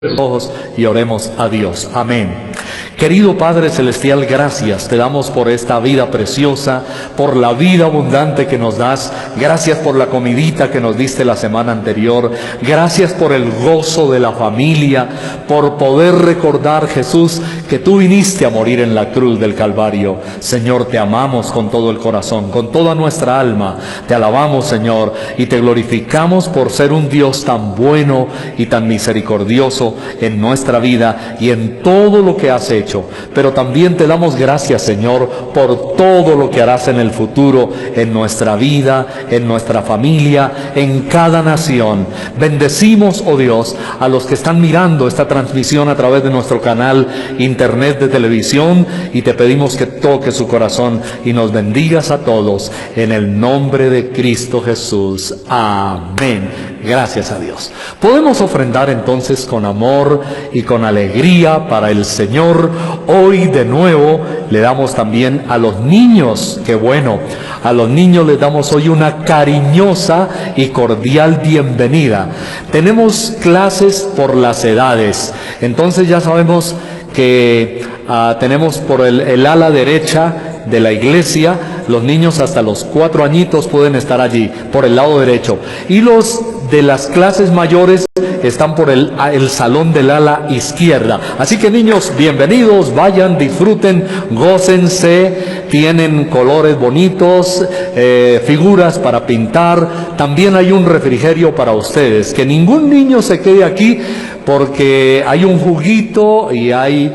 Los ojos y oremos a Dios. Amén. Querido Padre Celestial, gracias te damos por esta vida preciosa, por la vida abundante que nos das. Gracias por la comidita que nos diste la semana anterior. Gracias por el gozo de la familia, por poder recordar, Jesús, que tú viniste a morir en la cruz del Calvario. Señor, te amamos con todo el corazón, con toda nuestra alma. Te alabamos, Señor, y te glorificamos por ser un Dios tan bueno y tan misericordioso en nuestra vida y en todo lo que has hecho. Pero también te damos gracias, Señor, por todo lo que harás en el futuro, en nuestra vida, en nuestra familia, en cada nación. Bendecimos, oh Dios, a los que están mirando esta transmisión a través de nuestro canal internet de televisión, y te pedimos que toques su corazón y nos bendigas a todos en el nombre de Cristo Jesús. Amén. Gracias a Dios. Podemos ofrendar entonces con amor y con alegría para el Señor. Hoy de nuevo le damos también a los niños, qué bueno, a los niños les damos hoy una cariñosa y cordial bienvenida. Tenemos clases por las edades, entonces ya sabemos que tenemos por el ala derecha de la iglesia, los niños hasta los 4 añitos pueden estar allí, por el lado derecho, y los de las clases mayores están por el salón del ala izquierda. Así que niños, bienvenidos, vayan, disfruten, gócense, tienen colores bonitos, figuras para pintar, también hay un refrigerio para ustedes, que ningún niño se quede aquí porque hay un juguito y hay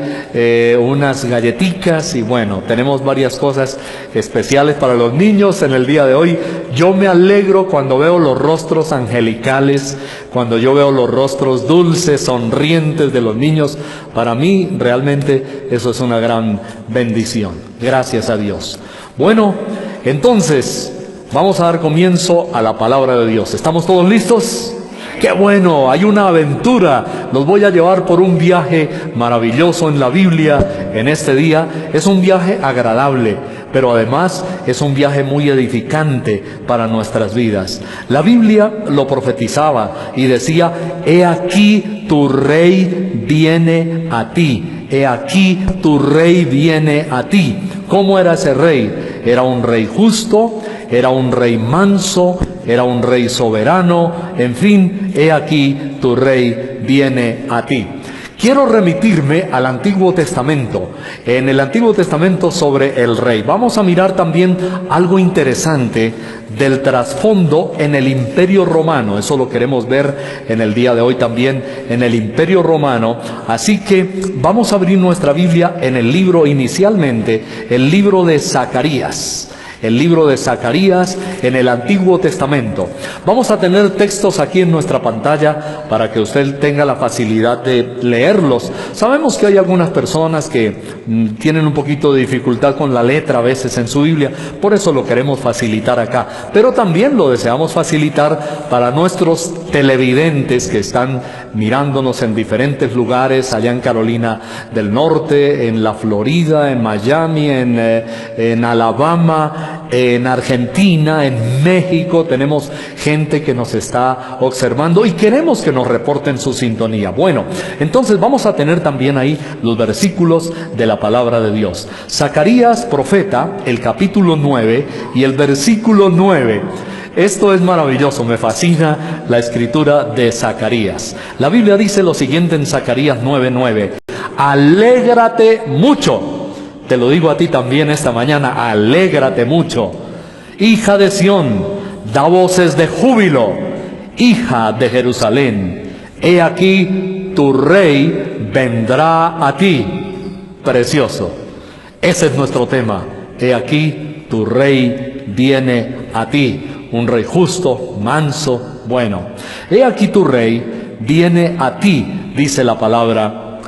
unas galletitas y bueno, tenemos varias cosas especiales para los niños en el día de hoy. Yo me alegro cuando veo los rostros angelicales, cuando yo veo los rostros dulces, sonrientes de los niños. Para mí realmente eso es una gran bendición. Gracias a Dios. Bueno, entonces vamos a dar comienzo a la palabra de Dios. ¿Estamos todos listos? ¡Qué bueno! Hay una aventura. Los voy a llevar por un viaje maravilloso en la Biblia en este día. Es un viaje agradable, pero además es un viaje muy edificante para nuestras vidas. La Biblia lo profetizaba y decía: he aquí tu rey viene a ti. He aquí tu rey viene a ti. ¿Cómo era ese rey? Era un rey justo, era un rey manso, era un rey soberano, en fin, he aquí tu rey viene a ti. Quiero remitirme al Antiguo Testamento. En el Antiguo Testamento sobre el rey. Vamos a mirar también algo interesante del trasfondo en el Imperio Romano. Eso lo queremos ver en el día de hoy también en el Imperio Romano. Así que vamos a abrir nuestra Biblia en el libro, inicialmente, el libro de Zacarías. El libro de Zacarías en el Antiguo Testamento. Vamos a tener textos aquí en nuestra pantalla para que usted tenga la facilidad de leerlos. Sabemos que hay algunas personas que tienen un poquito de dificultad con la letra a veces en su Biblia, por eso lo queremos facilitar acá. Pero también lo deseamos facilitar para nuestros televidentes que están mirándonos en diferentes lugares, allá en Carolina del Norte, en la Florida, en Miami, en Alabama, en Argentina, en México. Tenemos gente que nos está observando y queremos que nos reporten su sintonía. Bueno, entonces vamos a tener también ahí los versículos de la palabra de Dios. Zacarías, profeta, el capítulo 9 y el versículo 9. Esto es maravilloso, me fascina la escritura de Zacarías. La Biblia dice lo siguiente en Zacarías 9:9: alégrate mucho. Te lo digo a ti también esta mañana, alégrate mucho. Hija de Sión, da voces de júbilo. Hija de Jerusalén, he aquí tu rey vendrá a ti. Precioso. Ese es nuestro tema. He aquí tu rey viene a ti. Un rey justo, manso, bueno. He aquí tu rey viene a ti, dice la palabra.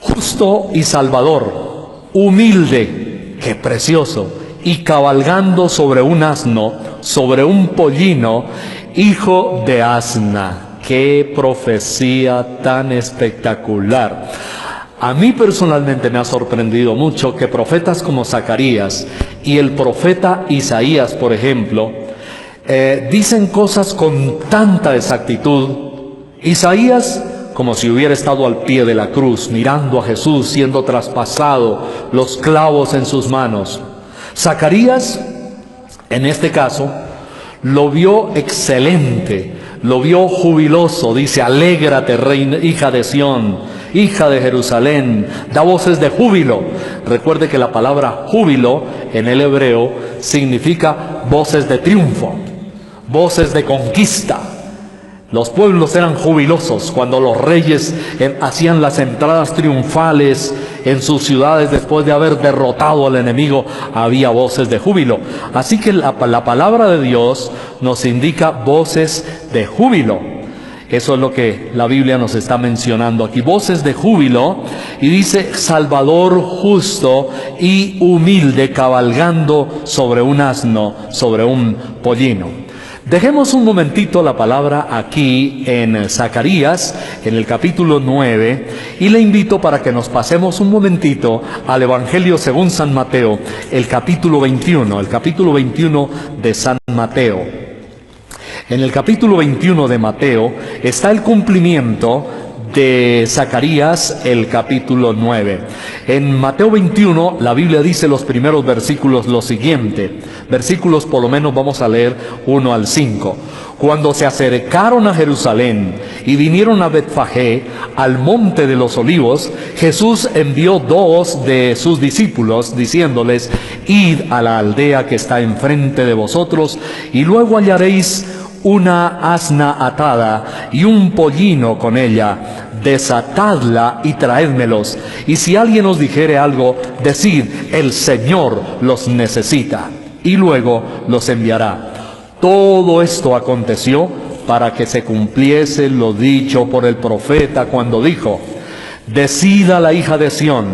Justo y salvador. Humilde, qué precioso, y cabalgando sobre un asno, sobre un pollino, hijo de asna. Qué profecía tan espectacular. A mí personalmente me ha sorprendido mucho que profetas como Zacarías y el profeta Isaías, por ejemplo, dicen cosas con tanta exactitud. Isaías como si hubiera estado al pie de la cruz, mirando a Jesús siendo traspasado, los clavos en sus manos. Zacarías, en este caso, lo vio excelente, lo vio jubiloso. Dice: alégrate, reina, hija de Sión, hija de Jerusalén, da voces de júbilo. Recuerde que la palabra júbilo en el hebreo significa voces de triunfo, voces de conquista. Los pueblos eran jubilosos cuando los reyes hacían las entradas triunfales en sus ciudades después de haber derrotado al enemigo. Había voces de júbilo. Así que la palabra de Dios nos indica voces de júbilo. Eso es lo que la Biblia nos está mencionando aquí, voces de júbilo. Y dice: Salvador justo y humilde, cabalgando sobre un asno, sobre un pollino. Dejemos un momentito la palabra aquí en Zacarías, en el capítulo 9, y le invito para que nos pasemos un momentito al Evangelio según San Mateo, el capítulo 21 de San Mateo. En el capítulo 21 de Mateo está el cumplimiento de Zacarías, el capítulo 9. En Mateo 21, la Biblia dice los primeros versículos lo siguiente. Versículos por lo menos vamos a leer 1 al 5. Cuando se acercaron a Jerusalén y vinieron a Betfagé, al monte de los olivos, Jesús envió 2 de sus discípulos, diciéndoles: id a la aldea que está enfrente de vosotros, y luego hallaréis una asna atada y un pollino con ella. Desatadla y traédmelos. Y si alguien os dijere algo, decid: el Señor los necesita, y luego los enviará. Todo esto aconteció para que se cumpliese lo dicho por el profeta cuando dijo: decid a la hija de Sión,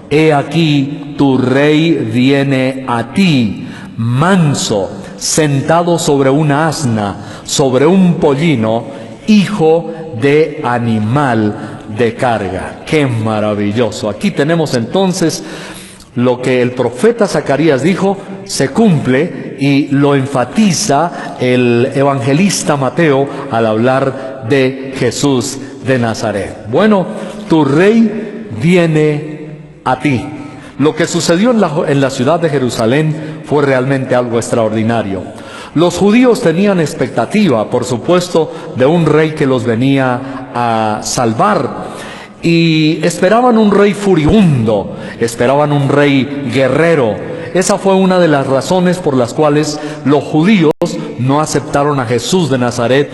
he aquí tu rey viene a ti, manso, sentado sobre una asna, sobre un pollino, hijo de animal de carga. ¡Qué maravilloso! Aquí tenemos entonces lo que el profeta Zacarías dijo, se cumple, y lo enfatiza el evangelista Mateo al hablar de Jesús de Nazaret. Bueno, tu rey viene a ti. Lo que sucedió en la ciudad de Jerusalén fue realmente algo extraordinario. Los judíos tenían expectativa, por supuesto, de un rey que los venía a salvar. Y esperaban un rey furibundo, esperaban un rey guerrero. Esa fue una de las razones por las cuales los judíos no aceptaron a Jesús de Nazaret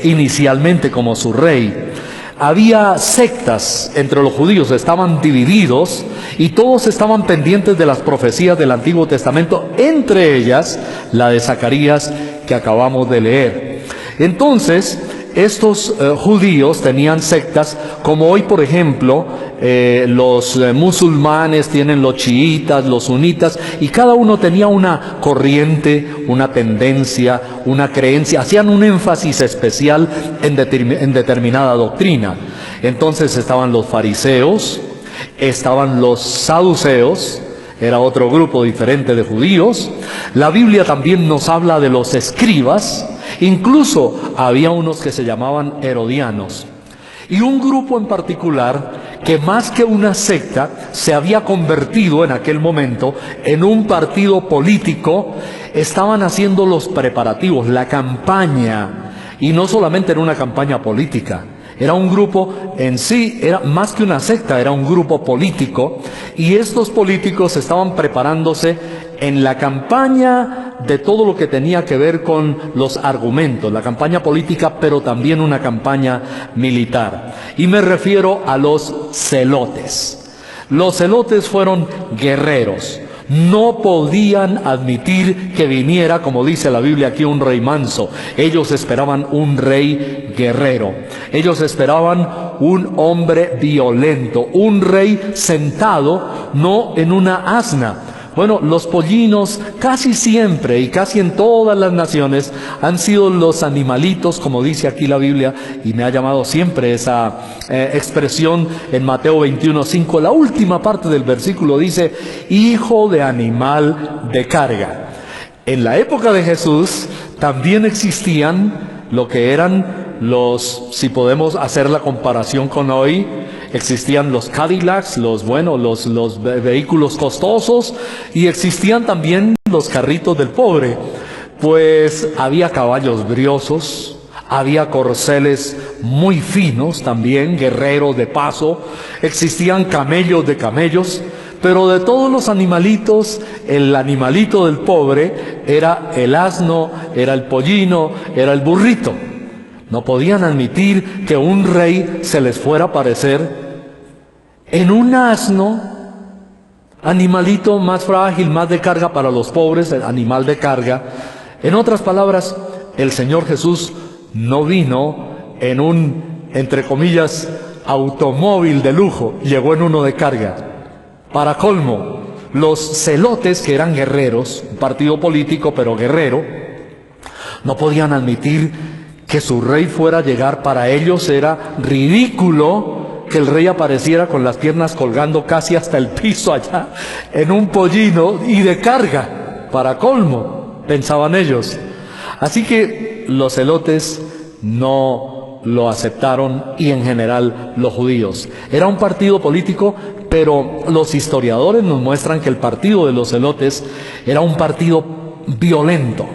inicialmente como su rey. Había sectas entre los judíos, estaban divididos y todos estaban pendientes de las profecías del Antiguo Testamento, entre ellas la de Zacarías que acabamos de leer. Entonces, estos judíos tenían sectas, como hoy por ejemplo los musulmanes tienen los chiitas, los sunitas, y cada uno tenía una corriente, una tendencia, una creencia, hacían un énfasis especial en determinada doctrina. Entonces estaban los fariseos, estaban los saduceos, era otro grupo diferente de judíos. La Biblia también nos habla de los escribas. Incluso había unos que se llamaban herodianos. Y un grupo en particular que más que una secta se había convertido en aquel momento en un partido político. Estaban haciendo los preparativos, la campaña. Y no solamente era una campaña política. Era un grupo en sí, era más que una secta, era un grupo político, y estos políticos estaban preparándose en la campaña de todo lo que tenía que ver con los argumentos, la campaña política, pero también una campaña militar. Y me refiero a los celotes. Los celotes fueron guerreros. No podían admitir que viniera, como dice la Biblia aquí, un rey manso. Ellos esperaban un rey guerrero. Ellos esperaban un hombre violento, un rey sentado, no en una asna. Bueno, los pollinos casi siempre y casi en todas las naciones han sido los animalitos, como dice aquí la Biblia, y me ha llamado siempre esa expresión en Mateo 21:5. La última parte del versículo dice: hijo de animal de carga. En la época de Jesús también existían lo que eran si podemos hacer la comparación con hoy, existían los Cadillacs, los vehículos costosos, y existían también los carritos del pobre. Pues había caballos briosos, había corceles muy finos también, guerreros de paso, existían camellos de camellos, pero de todos los animalitos, el animalito del pobre era el asno, era el pollino, era el burrito. No podían admitir que un rey se les fuera a parecer en un asno, animalito más frágil, más de carga para los pobres, el animal de carga. En otras palabras, el Señor Jesús no vino en un, entre comillas, automóvil de lujo, llegó en uno de carga. Para colmo, los celotes, que eran guerreros, un partido político pero guerrero, no podían admitir que su rey fuera a llegar. Para ellos era ridículo que el rey apareciera con las piernas colgando casi hasta el piso allá, en un pollino y de carga, para colmo, pensaban ellos. Así que los celotes no lo aceptaron, y en general los judíos. Era un partido político, pero los historiadores nos muestran que el partido de los celotes era un partido violento.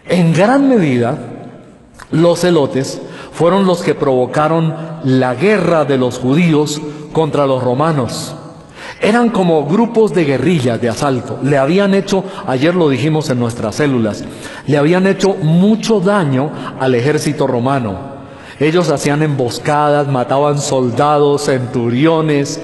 En gran medida, los celotes fueron los que provocaron la guerra de los judíos contra los romanos. Eran como grupos de guerrillas de asalto. Le habían hecho, ayer lo dijimos en nuestras células, le habían hecho mucho daño al ejército romano. Ellos hacían emboscadas, mataban soldados, centuriones,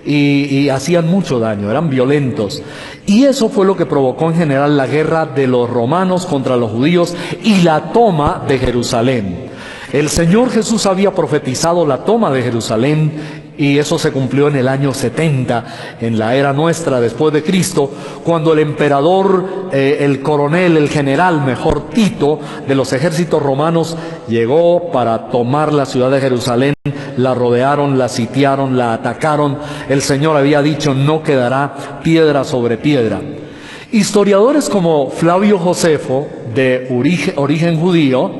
y hacían mucho daño, eran violentos. Y eso fue lo que provocó en general la guerra de los romanos contra los judíos y la toma de Jerusalén. El Señor Jesús había profetizado la toma de Jerusalén, y eso se cumplió en el año 70, en la era nuestra, después de Cristo, cuando el emperador, el coronel, el general, mejor, Tito, de los ejércitos romanos, llegó para tomar la ciudad de Jerusalén. La rodearon, la sitiaron, la atacaron. El Señor había dicho: no quedará piedra sobre piedra. Historiadores como Flavio Josefo, de origen judío,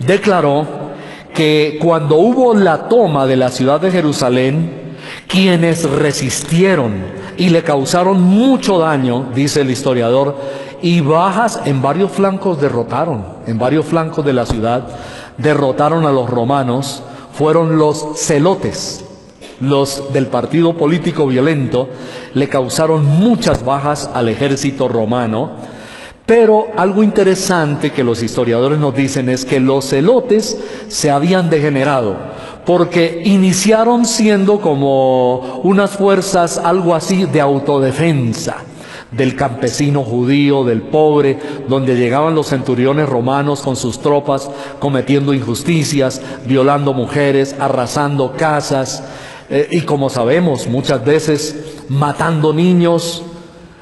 declaró que cuando hubo la toma de la ciudad de Jerusalén, quienes resistieron y le causaron mucho daño, dice el historiador, y bajas en varios flancos derrotaron, en varios flancos de la ciudad, derrotaron a los romanos, fueron los celotes, los del partido político violento, le causaron muchas bajas al ejército romano. Pero algo interesante que los historiadores nos dicen es que los celotes se habían degenerado, porque iniciaron siendo como unas fuerzas, algo así, de autodefensa del campesino judío, del pobre, donde llegaban los centuriones romanos con sus tropas, cometiendo injusticias, violando mujeres, arrasando casas, y como sabemos, muchas veces matando niños.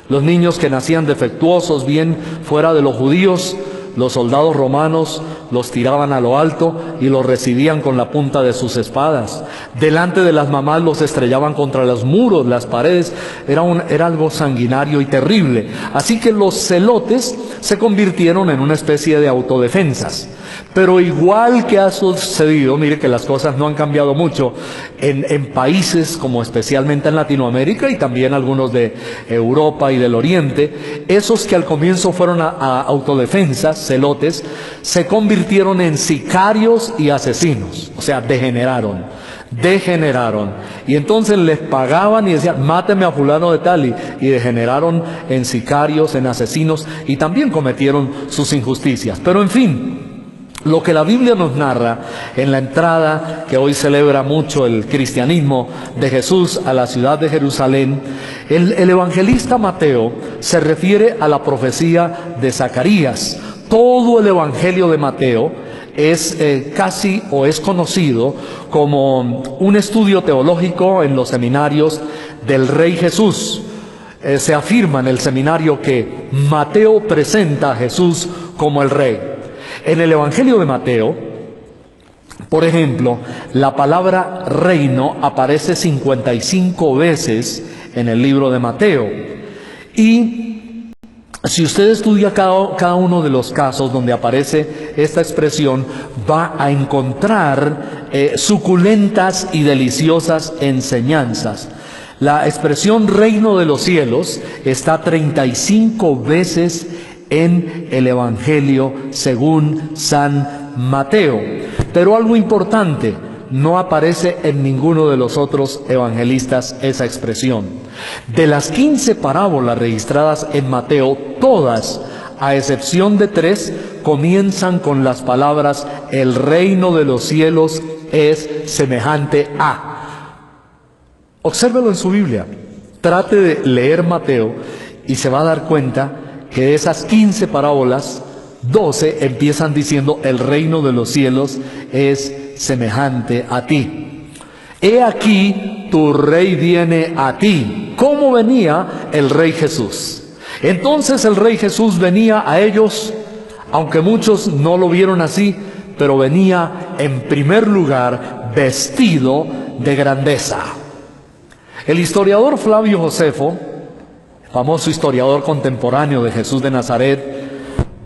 Los niños que nacían defectuosos, bien fuera de los judíos, los soldados romanos los tiraban a lo alto y los recibían con la punta de sus espadas. Delante de las mamás los estrellaban contra los muros, las paredes. Era algo sanguinario y terrible. Así que los celotes se convirtieron en una especie de autodefensas. Pero igual que ha sucedido, mire que las cosas no han cambiado mucho en países como especialmente en Latinoamérica y también algunos de Europa y del Oriente, esos que al comienzo fueron a autodefensas, celotes, se convirtieron en sicarios y asesinos. O sea, degeneraron. Y entonces les pagaban y decían: máteme a fulano de tal, y degeneraron en sicarios, en asesinos, y también cometieron sus injusticias. Pero en fin, lo que la Biblia nos narra en la entrada que hoy celebra mucho el cristianismo de Jesús a la ciudad de Jerusalén, el evangelista Mateo se refiere a la profecía de Zacarías. Todo el evangelio de Mateo es casi o es conocido como un estudio teológico en los seminarios del Rey Jesús. Se afirma en el seminario que Mateo presenta a Jesús como el Rey. En el Evangelio de Mateo, por ejemplo, la palabra reino aparece 55 veces en el libro de Mateo. Y Si usted estudia cada uno de los casos donde aparece esta expresión, va a encontrar suculentas y deliciosas enseñanzas. La expresión reino de los cielos está 35 veces en el Evangelio según San Mateo. Pero algo importante, no aparece en ninguno de los otros evangelistas esa expresión. De las 15 parábolas registradas en Mateo, todas, a excepción de 3, comienzan con las palabras: el reino de los cielos es semejante a. Obsérvelo en su Biblia, trate de leer Mateo y se va a dar cuenta que de esas 15 parábolas, 12 empiezan diciendo: el reino de los cielos es semejante a ti. He aquí, tu rey viene a ti. ¿Cómo venía el rey Jesús? Entonces el rey Jesús venía a ellos, aunque muchos no lo vieron así, pero venía en primer lugar vestido de grandeza. El historiador Flavio Josefo, famoso historiador contemporáneo de Jesús de Nazaret,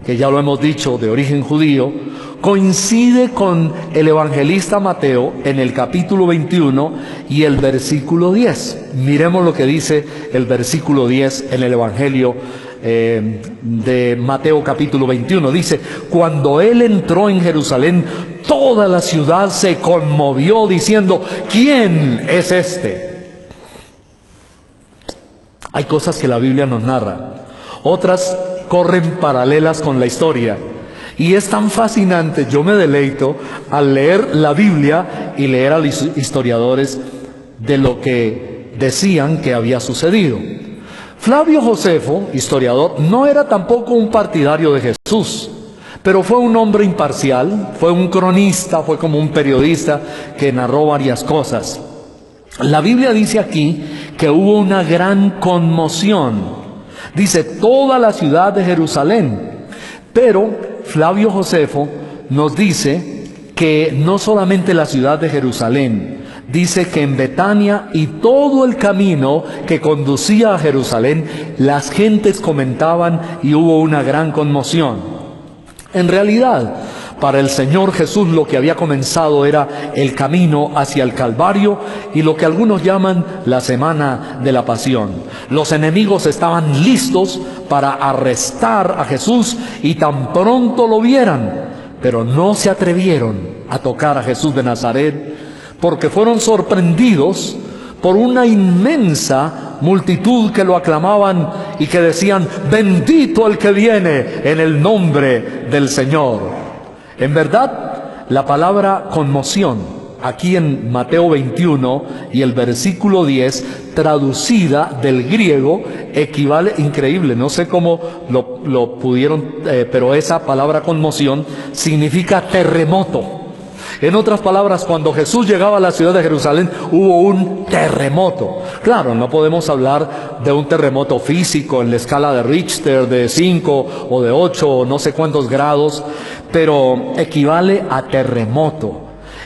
que ya lo hemos dicho, de origen judío, coincide con el evangelista Mateo en el capítulo 21 y el versículo 10. Miremos lo que dice el versículo 10 en el evangelio de Mateo capítulo 21. Dice: cuando él entró en Jerusalén, toda la ciudad se conmovió diciendo: ¿quién es este? Hay cosas que la Biblia nos narra, otras corren paralelas con la historia. Y es tan fascinante, yo me deleito al leer la Biblia y leer a los historiadores de lo que decían que había sucedido. Flavio Josefo, historiador, no era tampoco un partidario de Jesús, pero fue un hombre imparcial, fue un cronista, fue como un periodista que narró varias cosas. La Biblia dice aquí que hubo una gran conmoción. Dice: toda la ciudad de Jerusalén. Pero Flavio Josefo nos dice que no solamente la ciudad de Jerusalén, dice que en Betania y todo el camino que conducía a Jerusalén, las gentes comentaban y hubo una gran conmoción. En realidad, para el Señor Jesús lo que había comenzado era el camino hacia el Calvario y lo que algunos llaman la semana de la pasión. Los enemigos estaban listos para arrestar a Jesús y tan pronto lo vieran, pero no se atrevieron a tocar a Jesús de Nazaret porque fueron sorprendidos por una inmensa multitud que lo aclamaban y que decían: bendito el que viene en el nombre del Señor. En verdad, la palabra conmoción, aquí en Mateo 21 y el versículo 10, traducida del griego, equivale, increíble, no sé cómo lo pudieron, pero esa palabra conmoción significa terremoto. En otras palabras, cuando Jesús llegaba a la ciudad de Jerusalén, hubo un terremoto. Claro, no podemos hablar de un terremoto físico en la escala de Richter de 5 o de 8 o no sé cuántos grados, pero equivale a terremoto.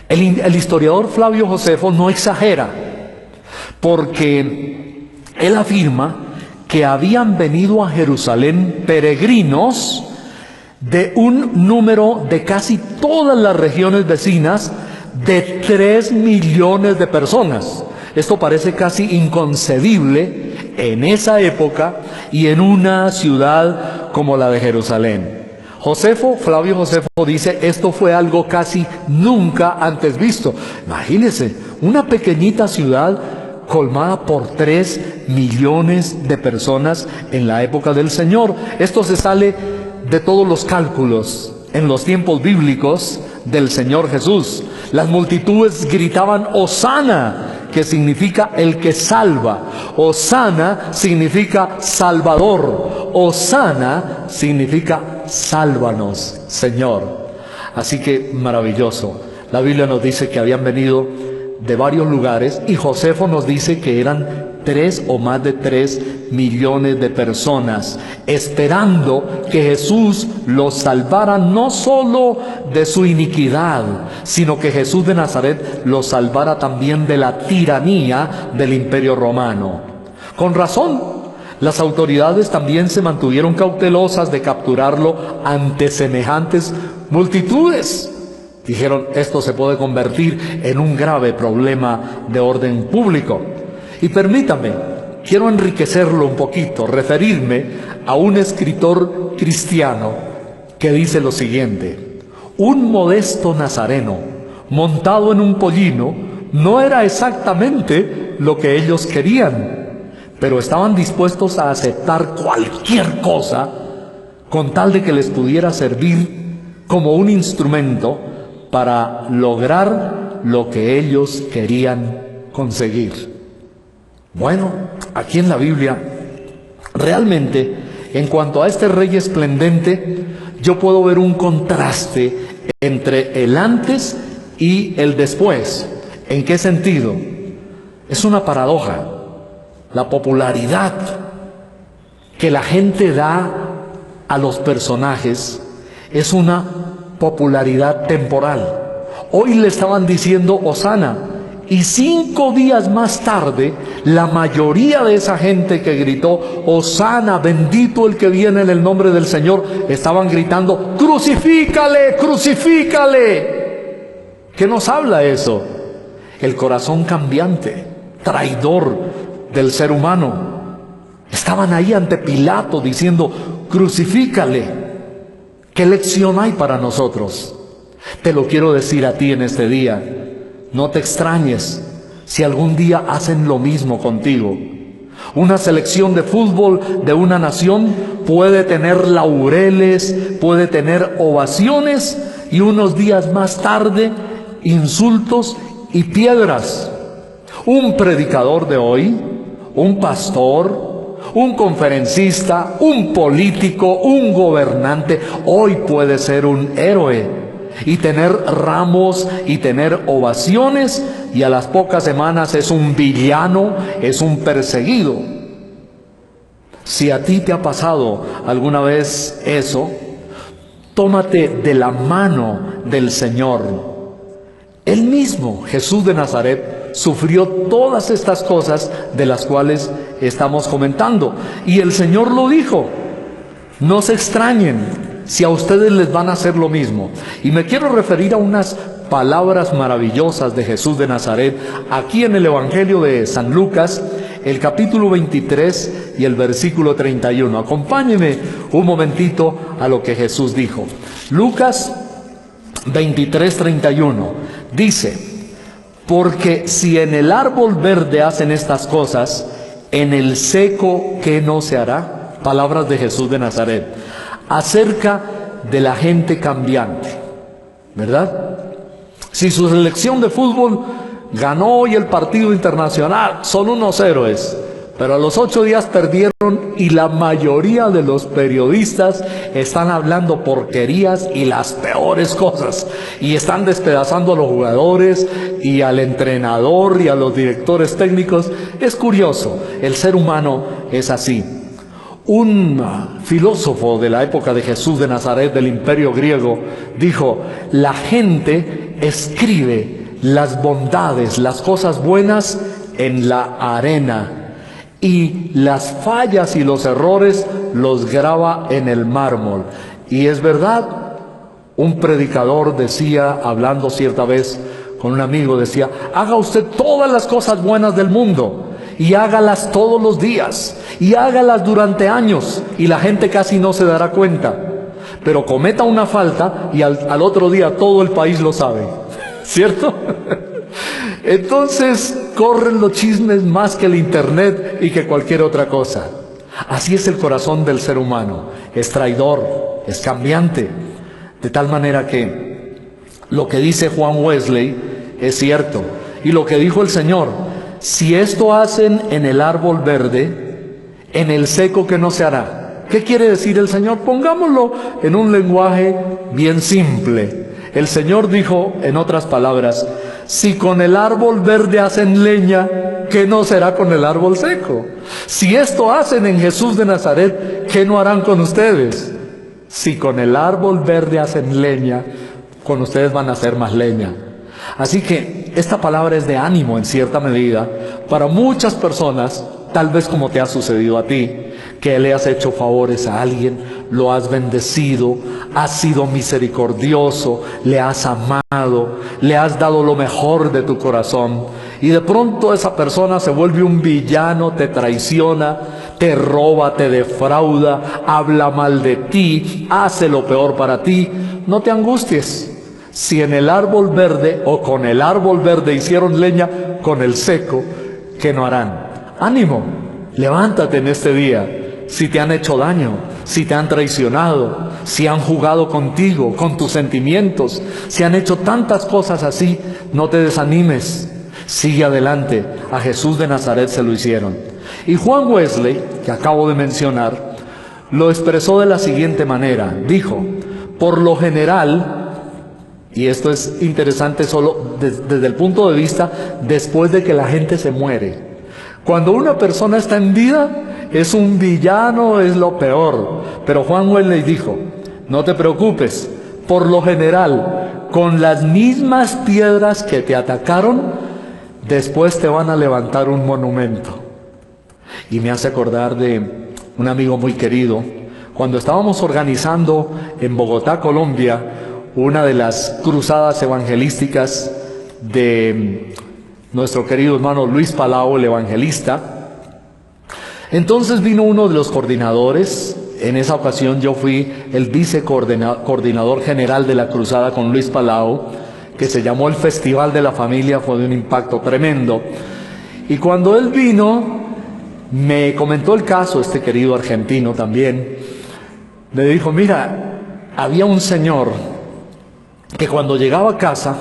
El historiador Flavio Josefo no exagera, porque él afirma que habían venido a Jerusalén peregrinos de un número de casi todas las regiones vecinas, de 3 millones de personas. Esto parece casi inconcebible en esa época y en una ciudad como la de Jerusalén. Flavio Josefo dice: esto fue algo casi nunca antes visto. Imagínense, una pequeñita ciudad colmada por 3 millones de personas en la época del Señor. Esto se sale de todos los cálculos en los tiempos bíblicos del Señor Jesús. Las multitudes gritaban: Hosana, que significa el que salva. Hosana significa Salvador. Hosana significa sálvanos, Señor. Así que maravilloso. La Biblia nos dice que habían venido de varios lugares y Josefo nos dice que eran 3 o más de 3 millones de personas esperando que Jesús los salvara no solo de su iniquidad, sino que Jesús de Nazaret los salvara también de la tiranía del Imperio Romano. Con razón, Las autoridades también se mantuvieron cautelosas de capturarlo ante semejantes multitudes. Dijeron, esto se puede convertir en un grave problema de orden público. Y permítanme, quiero enriquecerlo un poquito, referirme a un escritor cristiano que dice lo siguiente: un modesto nazareno montado en un pollino no era exactamente lo que ellos querían, pero estaban dispuestos a aceptar cualquier cosa con tal de que les pudiera servir como un instrumento para lograr lo que ellos querían conseguir. Bueno, aquí en la Biblia, realmente, en cuanto a este rey esplendente, yo puedo ver un contraste entre el antes y el después. ¿En qué sentido? Es una paradoja. La popularidad que la gente da a los personajes es una popularidad temporal. Hoy le estaban diciendo Hosana, y 5 días más tarde, la mayoría de esa gente que gritó Hosana, bendito el que viene en el nombre del Señor, estaban gritando crucifícale, crucifícale. ¿Qué nos habla eso? El corazón cambiante, traidor del ser humano. Estaban ahí ante Pilato diciendo crucifícale. ¿Qué lección hay para nosotros? Te lo quiero decir a ti en este día. No te extrañes si algún día hacen lo mismo contigo. Una selección de fútbol de una nación puede tener laureles, puede tener ovaciones, y unos días más tarde insultos y piedras. Un predicador de hoy, un pastor, un conferencista, un político, un gobernante, hoy puede ser un héroe y tener ramos y tener ovaciones, y a las pocas semanas es un villano, es un perseguido. Si a ti te ha pasado alguna vez eso, tómate de la mano del Señor. Él mismo, Jesús de Nazaret, sufrió todas estas cosas de las cuales estamos comentando. Y el Señor lo dijo: no se extrañen si a ustedes les van a hacer lo mismo. Y me quiero referir a unas palabras maravillosas de Jesús de Nazaret, aquí en el Evangelio de San Lucas, el capítulo 23 y el versículo 31. Acompáñenme un momentito a lo que Jesús dijo. Lucas 23, 31. Dice: porque si en el árbol verde hacen estas cosas, en el seco, ¿qué no se hará? Palabras de Jesús de Nazaret acerca de la gente cambiante, ¿verdad? Si su selección de fútbol ganó hoy el partido internacional, son unos héroes, pero a los 8 días perdieron, y la mayoría de los periodistas están hablando porquerías y las peores cosas, y están despedazando a los jugadores y al entrenador y a los directores técnicos. Es curioso, el ser humano es así. Un filósofo de la época de Jesús de Nazaret, del Imperio griego, dijo: la gente escribe las bondades, las cosas buenas en la arena, y las fallas y los errores los graba en el mármol. Y es verdad. Un predicador decía, hablando cierta vez con un amigo, decía: haga usted todas las cosas buenas del mundo, y hágalas todos los días, y hágalas durante años, y la gente casi no se dará cuenta. Pero cometa una falta y al otro día todo el país lo sabe, ¿cierto? Entonces corren los chismes más que el internet y que cualquier otra cosa. Así es el corazón del ser humano, es traidor, es cambiante, de tal manera que lo que dice Juan Wesley es cierto, y lo que dijo el Señor: si esto hacen en el árbol verde, en el seco, ¿qué no se hará? ¿Qué quiere decir el Señor? Pongámoslo en un lenguaje bien simple. El Señor dijo, en otras palabras: si con el árbol verde hacen leña, ¿qué no será con el árbol seco? Si esto hacen en Jesús de Nazaret, ¿qué no harán con ustedes? Si con el árbol verde hacen leña, con ustedes van a hacer más leña. Así que esta palabra es de ánimo en cierta medida para muchas personas, tal vez como te ha sucedido a ti. que le has hecho favores a alguien, lo has bendecido, has sido misericordioso, le has amado, le has dado lo mejor de tu corazón, y de pronto esa persona se vuelve un villano, te traiciona, te roba, te defrauda, habla mal de ti, hace lo peor para ti. No te angusties. Si en el árbol verde o con el árbol verde hicieron leña, con el seco, ¿qué no harán? Ánimo, levántate en este día. Si te han hecho daño, si te han traicionado, si han jugado contigo, con tus sentimientos, si han hecho tantas cosas así, no te desanimes. Sigue adelante. A Jesús de Nazaret se lo hicieron. Y Juan Wesley, que acabo de mencionar, lo expresó de la siguiente manera. Dijo, por lo general, y esto es interesante solo desde el punto de vista después de que la gente se muere. Cuando una persona está en vida, es un villano, es lo peor. Pero Juan Wesley dijo, no te preocupes, por lo general, con las mismas piedras que te atacaron, después te van a levantar un monumento. Y me hace acordar de un amigo muy querido, cuando estábamos organizando en Bogotá, Colombia, una de las cruzadas evangelísticas de nuestro querido hermano Luis Palau, el evangelista. Entonces vino uno de los coordinadores. En esa ocasión yo fui el vicecoordinador general de la cruzada con Luis Palau, que se llamó el Festival de la Familia. Fue de un impacto tremendo. Y cuando él vino, me comentó el caso, este querido argentino también. Me dijo, mira, había un señor que cuando llegaba a casa,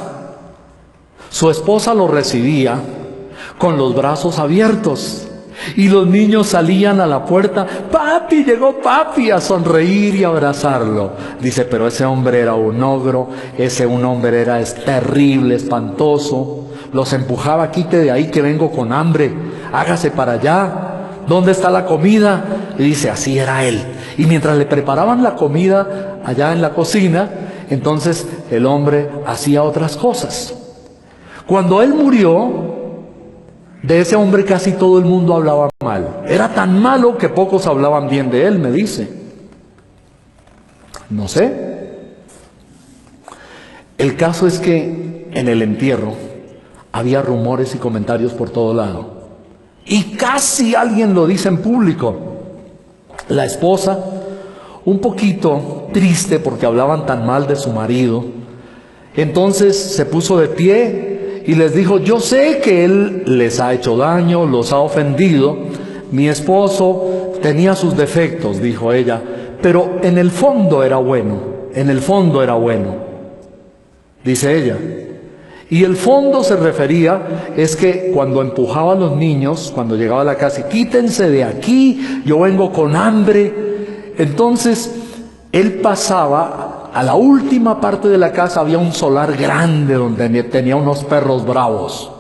su esposa lo recibía con los brazos abiertos. Y los niños salían a la puerta, papi, llegó papi, a sonreír y abrazarlo. Dice, pero ese hombre era un ogro, un hombre era terrible, espantoso. Los empujaba, quite de ahí que vengo con hambre, hágase para allá. ¿Dónde está la comida? Y dice, así era él. Y mientras le preparaban la comida allá en la cocina, entonces el hombre hacía otras cosas. Cuando él murió, de ese hombre casi todo el mundo hablaba mal. Era tan malo que pocos hablaban bien de él, me dice. No sé. El caso es que en el entierro había rumores y comentarios por todo lado. Y casi alguien lo dice en público. La esposa, un poquito triste porque hablaban tan mal de su marido, entonces se puso de pie y les dijo, yo sé que él les ha hecho daño, los ha ofendido. Mi esposo tenía sus defectos, dijo ella, pero en el fondo era bueno, en el fondo era bueno, dice ella. Y el fondo se refería, es que cuando empujaba a los niños, cuando llegaba a la casa, quítense de aquí, yo vengo con hambre. Entonces, él pasaba, a la última parte de la casa había un solar grande donde tenía unos perros bravos.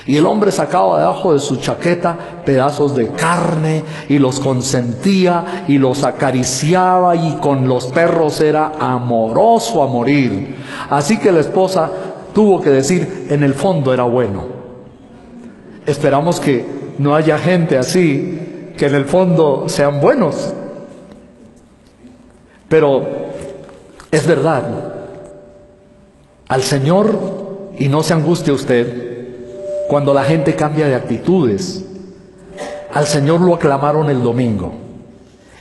Y el hombre sacaba debajo de su chaqueta pedazos de carne y los consentía y los acariciaba, y con los perros era amoroso a morir. Así que la esposa tuvo que decir, en el fondo era bueno. Esperamos que no haya gente así, que en el fondo sean buenos. Pero es verdad, al Señor, y no se angustie usted, cuando la gente cambia de actitudes, al Señor lo aclamaron el domingo.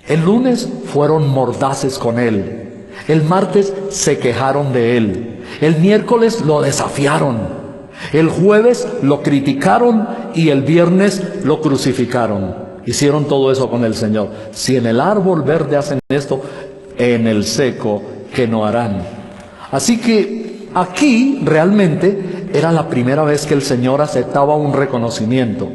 El lunes fueron mordaces con Él. El martes se quejaron de Él. El miércoles lo desafiaron. El jueves lo criticaron y el viernes lo crucificaron. Hicieron todo eso con el Señor. Si en el árbol verde hacen esto, en el seco, ¿qué no harán? Así que aquí realmente era la primera vez que el Señor aceptaba un reconocimiento.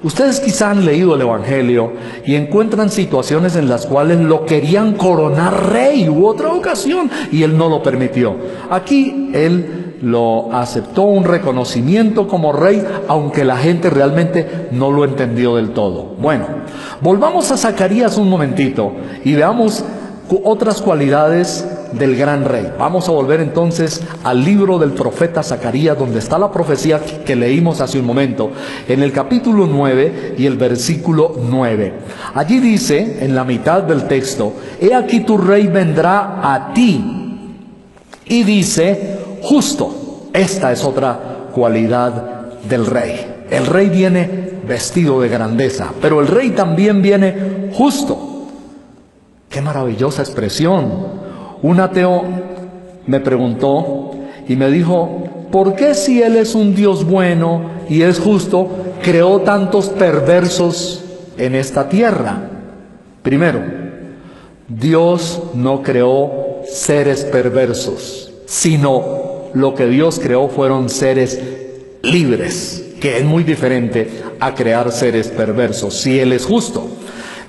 Ustedes quizá han leído el Evangelio y encuentran situaciones en las cuales lo querían coronar rey. Hubo otra ocasión y Él no lo permitió. Aquí Él lo aceptó, un reconocimiento como rey, aunque la gente realmente no lo entendió del todo. Bueno, volvamos a Zacarías un momentito y veamos otras cualidades del gran rey. Vamos a volver entonces al libro del profeta Zacarías, donde está la profecía que leímos hace un momento, en el capítulo 9 y el versículo 9. Allí dice, en la mitad del texto: he aquí tu rey vendrá a ti. Y dice, justo. Esta es otra cualidad del rey. El rey viene vestido de grandeza, pero el rey también viene justo. ¡Qué maravillosa expresión! Un ateo me preguntó y me dijo, ¿por qué si Él es un Dios bueno y es justo, creó tantos perversos en esta tierra? Primero, Dios no creó seres perversos, sino lo que Dios creó fueron seres libres, que es muy diferente a crear seres perversos, si Él es justo.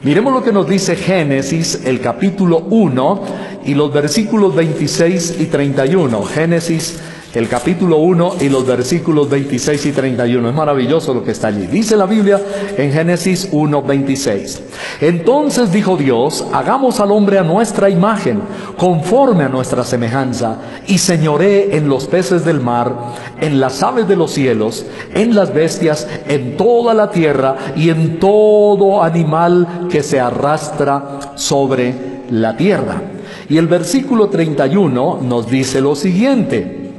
Miremos lo que nos dice Génesis, el capítulo 1 y los versículos 26 y 31. Génesis, el capítulo 1 y los versículos 26 y 31. Es maravilloso lo que está allí. Dice la Biblia en Génesis 1, 26. Entonces dijo Dios, hagamos al hombre a nuestra imagen, conforme a nuestra semejanza, y señoree en los peces del mar, en las aves de los cielos, en las bestias, en toda la tierra y en todo animal que se arrastra sobre la tierra. Y el versículo 31 nos dice lo siguiente: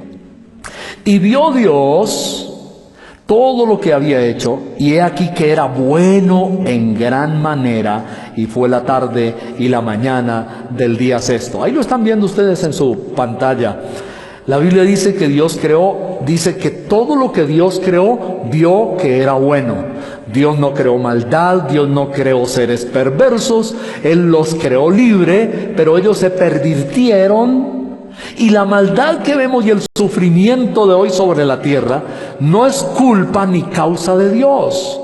y vio Dios todo lo que había hecho, y he aquí que era bueno en gran manera, y fue la tarde y la mañana del día sexto. Ahí lo están viendo ustedes en su pantalla. La Biblia dice que Dios creó, dice que todo lo que Dios creó, vio que era bueno. Dios no creó maldad, Dios no creó seres perversos, Él los creó libre, pero ellos se pervirtieron. Y la maldad que vemos y el sufrimiento de hoy sobre la tierra no es culpa ni causa de Dios.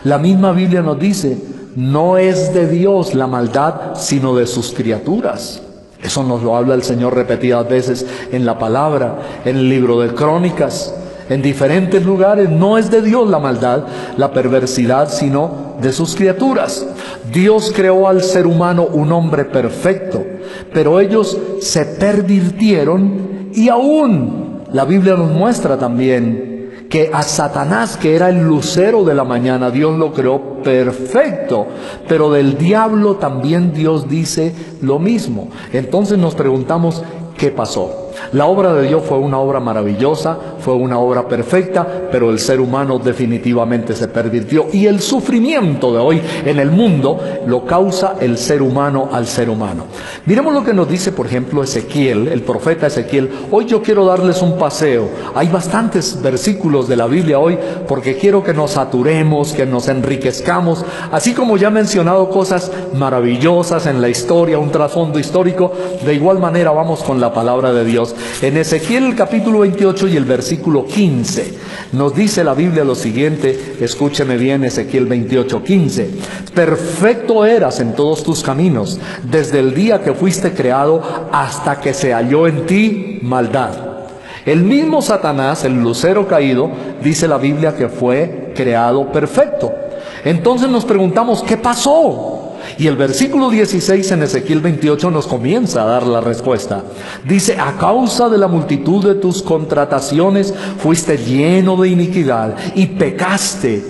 La misma Biblia nos dice, no es de Dios la maldad, sino de sus criaturas. Eso nos lo habla el Señor repetidas veces en la palabra, en el libro de Crónicas, en diferentes lugares. No es de Dios la maldad, la perversidad, sino de sus criaturas. Dios creó al ser humano un hombre perfecto, pero ellos se pervirtieron, y aún la Biblia nos muestra también que a Satanás, que era el lucero de la mañana, Dios lo creó perfecto, pero del diablo también Dios dice lo mismo. Entonces nos preguntamos, ¿qué pasó? La obra de Dios fue una obra maravillosa, fue una obra perfecta, pero el ser humano definitivamente se pervirtió. Y el sufrimiento de hoy en el mundo lo causa el ser humano al ser humano. Miremos lo que nos dice, por ejemplo, Ezequiel, el profeta Ezequiel. Hoy yo quiero darles un paseo. Hay bastantes versículos de la Biblia hoy, porque quiero que nos saturemos, que nos enriquezcamos. Así como ya he mencionado cosas maravillosas en la historia, un trasfondo histórico, de igual manera vamos con la palabra de Dios. En Ezequiel el capítulo 28 y el versículo 15 nos dice la Biblia lo siguiente. Escúcheme bien, Ezequiel 28, 15. Perfecto eras en todos tus caminos, desde el día que fuiste creado hasta que se halló en ti maldad. El mismo Satanás, el lucero caído, dice la Biblia que fue creado perfecto. Entonces nos preguntamos, ¿qué pasó? Y el versículo 16 en Ezequiel 28 nos comienza a dar la respuesta. Dice, a causa de la multitud de tus contrataciones fuiste lleno de iniquidad y pecaste,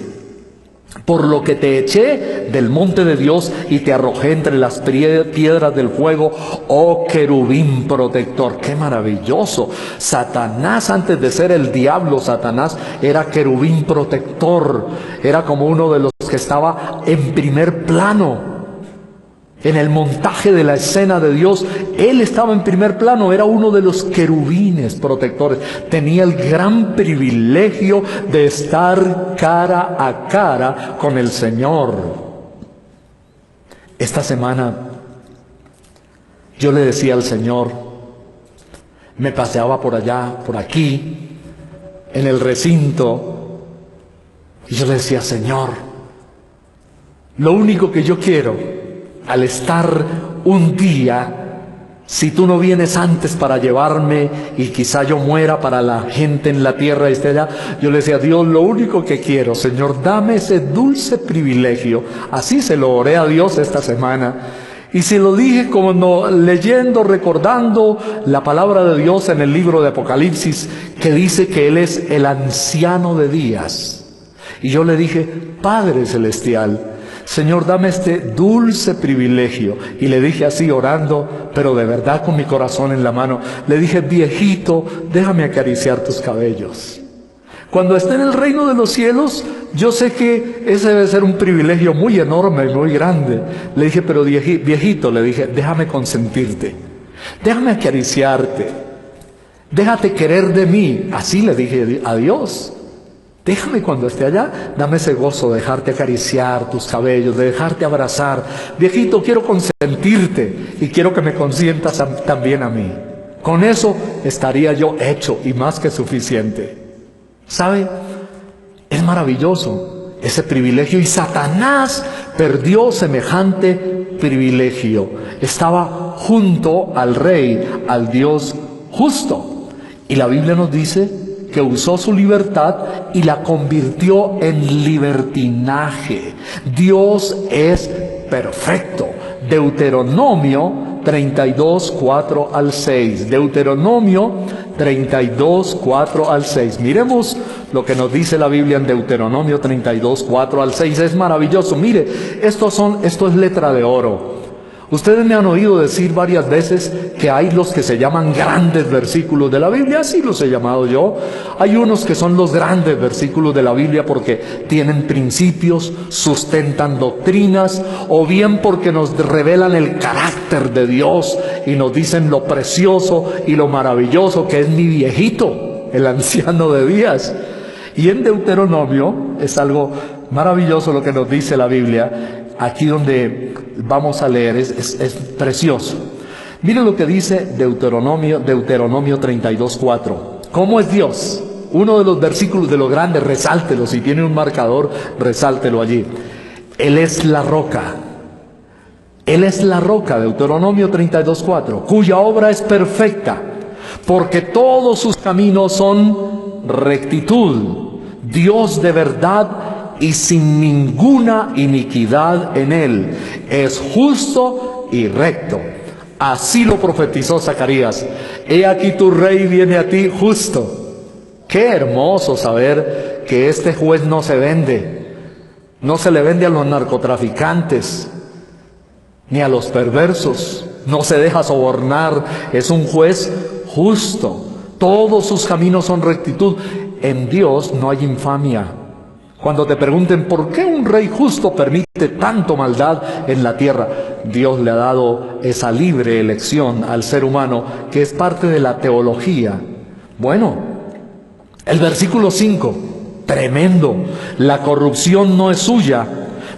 por lo que te eché del monte de Dios y te arrojé entre las piedras del fuego, oh querubín protector. ¡Qué maravilloso! Satanás, antes de ser el diablo, Satanás era querubín protector. Era como uno de los que estaba en primer plano. En el montaje de la escena de Dios, Él estaba en primer plano, era uno de los querubines protectores. Tenía el gran privilegio de estar cara a cara con el Señor. Esta semana yo le decía al Señor, me paseaba por allá, por aquí, en el recinto, y yo le decía, Señor, lo único que yo quiero al estar un día, si tú no vienes antes para llevarme y quizá yo muera para la gente en la tierra y esté allá, yo le decía, Dios, lo único que quiero, Señor, dame ese dulce privilegio. Así se lo oré a Dios esta semana. Y si lo dije como no, leyendo, recordando la palabra de Dios en el libro de Apocalipsis, que dice que Él es el anciano de días. Y yo le dije, Padre Celestial, Señor, dame este dulce privilegio. Y le dije así orando, pero de verdad con mi corazón en la mano, le dije, viejito, déjame acariciar tus cabellos. Cuando esté en el reino de los cielos, yo sé que ese debe ser un privilegio muy enorme y muy grande. Le dije, pero viejito, le dije, déjame consentirte, déjame acariciarte, déjate querer de mí. Así le dije a Dios. Déjame cuando esté allá, dame ese gozo de dejarte acariciar tus cabellos, de dejarte abrazar. Viejito, quiero consentirte y quiero que me consientas también a mí. Con eso estaría yo hecho y más que suficiente. ¿Sabe? Es maravilloso ese privilegio y Satanás perdió semejante privilegio. Estaba junto al Rey, al Dios justo. Y la Biblia nos dice que usó su libertad y la convirtió en libertinaje. Dios es perfecto. Deuteronomio 32, 4 al 6. Deuteronomio 32, 4 al 6. Miremos lo que nos dice la Biblia en Deuteronomio 32, 4 al 6. Es maravilloso. Mire, esto es letra de oro. Ustedes me han oído decir varias veces que hay los que se llaman grandes versículos de la Biblia, así los he llamado yo. Hay unos que son los grandes versículos de la Biblia porque tienen principios, sustentan doctrinas, o bien porque nos revelan el carácter de Dios y nos dicen lo precioso y lo maravilloso que es mi viejito, el anciano de días. Y en Deuteronomio es algo maravilloso lo que nos dice la Biblia. Aquí donde vamos a leer es precioso. Miren lo que dice Deuteronomio 32, 4. ¿Cómo es Dios? Uno de los versículos de los grandes, resáltelo. Si tiene un marcador, resáltelo allí. Él es la roca. Él es la roca, Deuteronomio 32, 4, cuya obra es perfecta, porque todos sus caminos son rectitud. Dios de verdad y sin ninguna iniquidad en él. Es justo y recto. Así lo profetizó Zacarías. He aquí tu rey viene a ti justo. Qué hermoso saber que este juez no se vende. No se le vende a los narcotraficantes, ni a los perversos. No se deja sobornar. Es un juez justo. Todos sus caminos son rectitud. En Dios no hay infamia. Cuando te pregunten por qué un rey justo permite tanto maldad en la tierra, Dios le ha dado esa libre elección al ser humano, que es parte de la teología. Bueno, el versículo 5, tremendo. La corrupción no es suya,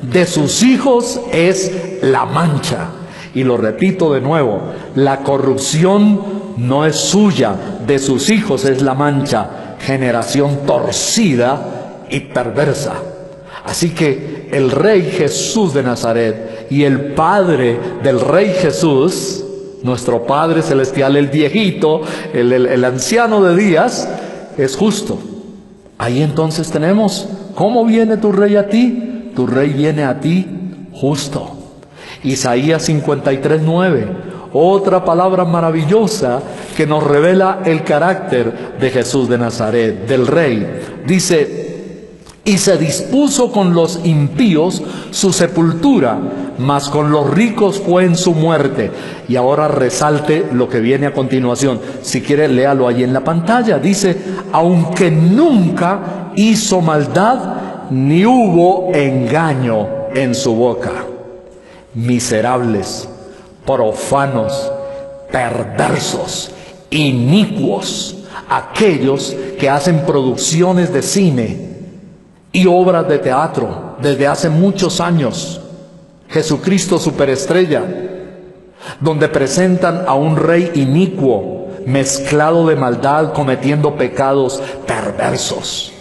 de sus hijos es la mancha. Y lo repito de nuevo, la corrupción no es suya, de sus hijos es la mancha. Generación torcida y perversa. Así que el Rey Jesús de Nazaret y el Padre del Rey Jesús, nuestro Padre Celestial, el viejito, el anciano de días, es justo. Ahí entonces tenemos, ¿cómo viene tu Rey a ti? Tu Rey viene a ti justo. Isaías 53, 9. Otra palabra maravillosa que nos revela el carácter de Jesús de Nazaret, del Rey. Dice: y se dispuso con los impíos su sepultura, mas con los ricos fue en su muerte. Y ahora resalte lo que viene a continuación. Si quiere, léalo ahí en la pantalla. Dice: aunque nunca hizo maldad, ni hubo engaño en su boca. Miserables, profanos, perversos, inicuos, aquellos que hacen producciones de cine y obras de teatro desde hace muchos años. Jesucristo superestrella, donde presentan a un rey inicuo, mezclado de maldad, cometiendo pecados perversos.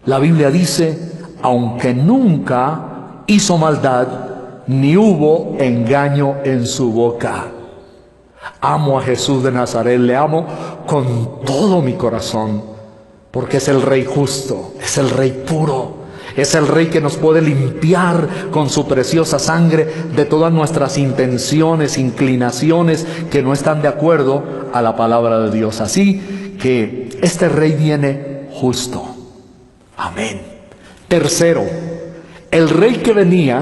La Biblia dice: aunque nunca hizo maldad, ni hubo engaño en su boca. Amo a Jesús de Nazaret, le amo con todo mi corazón, porque es el Rey justo, es el Rey puro, Es el Rey que nos puede limpiar con su preciosa sangre de todas nuestras intenciones, inclinaciones que no están de acuerdo a la palabra de Dios. Así que este Rey viene justo. Amén. Tercero, el Rey que venía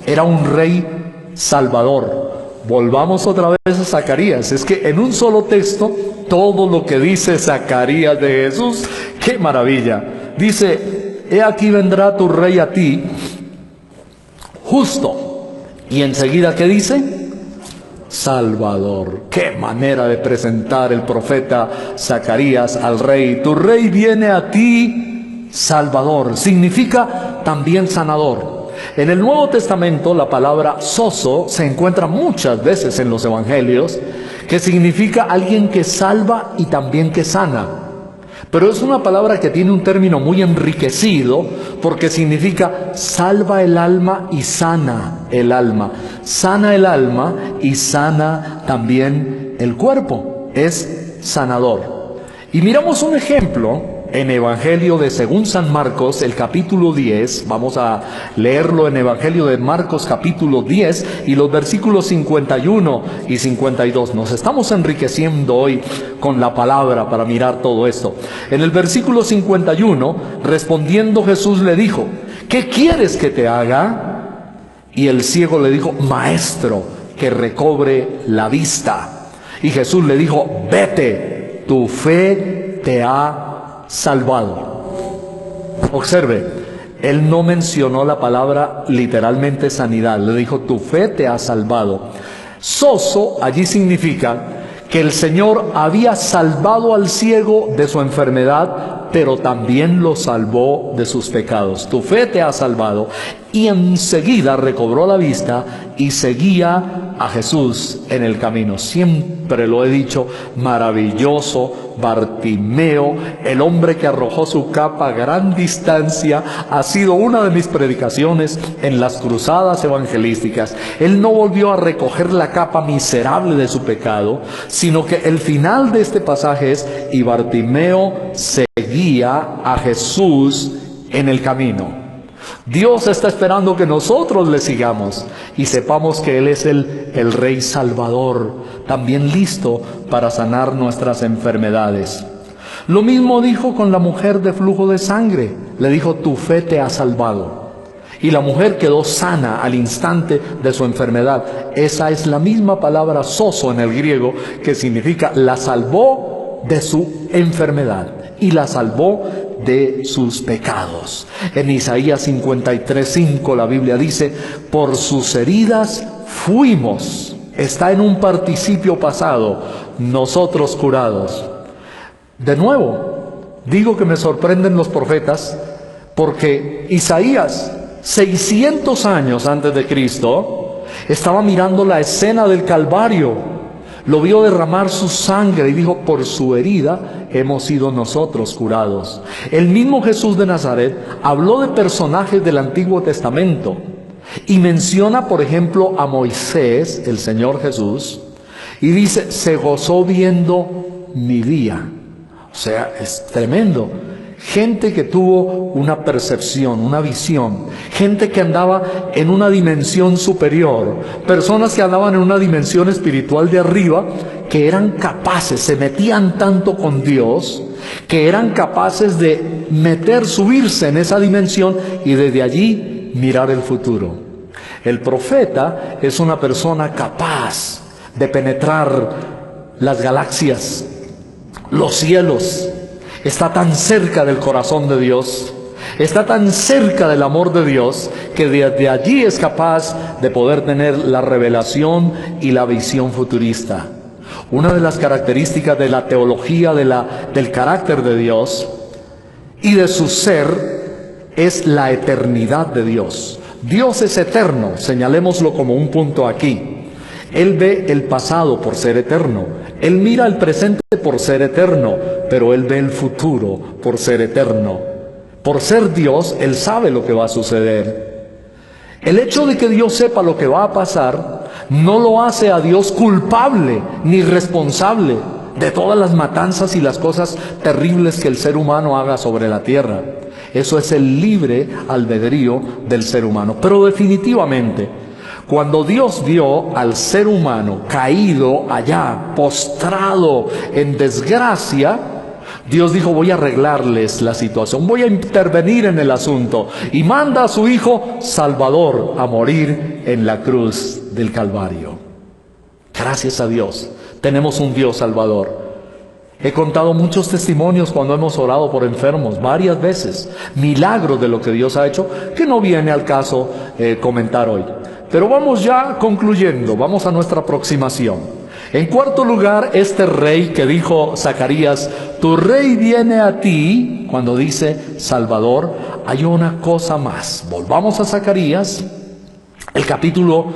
era un Rey salvador. Volvamos otra vez a Zacarías. Es que en un solo texto, todo lo que dice Zacarías de Jesús, ¡qué maravilla! Dice: he aquí vendrá tu Rey a ti, justo. Y enseguida, ¿qué dice? Salvador. ¡Qué manera de presentar el profeta Zacarías al Rey! Tu Rey viene a ti, Salvador. Significa también sanador. En el Nuevo Testamento la palabra sozo se encuentra muchas veces en los evangelios, que significa alguien que salva y también que sana. Pero es una palabra que tiene un término muy enriquecido, porque significa salva el alma y sana el alma. Sana el alma y sana también el cuerpo. Es sanador. Y miramos un ejemplo en Evangelio de según San Marcos, el capítulo 10, vamos a leerlo en Evangelio de Marcos capítulo 10 y los versículos 51 y 52. Nos estamos enriqueciendo hoy con la palabra para mirar todo esto. En el versículo 51, respondiendo Jesús le dijo: ¿qué quieres que te haga? Y el ciego le dijo: Maestro, que recobre la vista. Y Jesús le dijo: vete, tu fe te ha salvado. Observe, él no mencionó la palabra literalmente sanidad, le dijo: tu fe te ha salvado. Sozo allí significa que el Señor había salvado al ciego de su enfermedad, pero también lo salvó de sus pecados. Tu fe te ha salvado. Y enseguida recobró la vista y seguía a Jesús en el camino. Siempre lo he dicho, maravilloso Bartimeo, el hombre que arrojó su capa a gran distancia, ha sido una de mis predicaciones en las cruzadas evangelísticas. Él no volvió a recoger la capa miserable de su pecado, sino que el final de este pasaje es: y Bartimeo seguía a Jesús en el camino. Dios está esperando que nosotros le sigamos y sepamos que Él es el Rey Salvador, también listo para sanar nuestras enfermedades. Lo mismo dijo con la mujer de flujo de sangre. Le dijo: tu fe te ha salvado. Y la mujer quedó sana al instante de su enfermedad. Esa es la misma palabra sozo en el griego, que significa la salvó de su enfermedad y la salvó de sus pecados. En Isaías 53:5 la Biblia dice: por sus heridas fuimos. Está en un participio pasado, nosotros curados. De nuevo, digo que me sorprenden los profetas, porque Isaías, 600 años antes de Cristo, estaba mirando la escena del Calvario. Lo vio derramar su sangre y dijo: por su herida hemos sido nosotros curados. El mismo Jesús de Nazaret habló de personajes del Antiguo Testamento y menciona, por ejemplo, a Moisés, el Señor Jesús, y dice: se gozó viendo mi día. O sea, es tremendo. Gente que tuvo una percepción, una visión, gente que andaba en una dimensión superior, personas que andaban en una dimensión espiritual de arriba, que eran capaces, se metían tanto con Dios, que eran capaces de subirse en esa dimensión y desde allí mirar el futuro. El profeta es una persona capaz de penetrar las galaxias, los cielos. Está tan cerca del corazón de Dios, está tan cerca del amor de Dios, que desde allí es capaz de poder tener la revelación y la visión futurista. Una de las características de la teología del carácter de Dios y de su ser es la eternidad de Dios. Dios es eterno, señalémoslo como un punto aquí. Él ve el pasado por ser eterno, Él mira el presente por ser eterno, pero Él ve el futuro por ser eterno. Por ser Dios, Él sabe lo que va a suceder. El hecho de que Dios sepa lo que va a pasar no lo hace a Dios culpable ni responsable de todas las matanzas y las cosas terribles que el ser humano haga sobre la tierra. Eso es el libre albedrío del ser humano. Pero definitivamente, cuando Dios vio al ser humano caído allá, postrado en desgracia, Dios dijo: voy a arreglarles la situación, voy a intervenir en el asunto, y manda a su Hijo Salvador a morir en la cruz del Calvario. Gracias a Dios, tenemos un Dios Salvador. He contado muchos testimonios cuando hemos orado por enfermos, varias veces, milagros de lo que Dios ha hecho, que no viene al caso comentar hoy. Pero vamos ya concluyendo, vamos a nuestra aproximación. En cuarto lugar, este rey que dijo Zacarías: tu rey viene a ti, cuando dice Salvador, hay una cosa más. Volvamos a Zacarías, el capítulo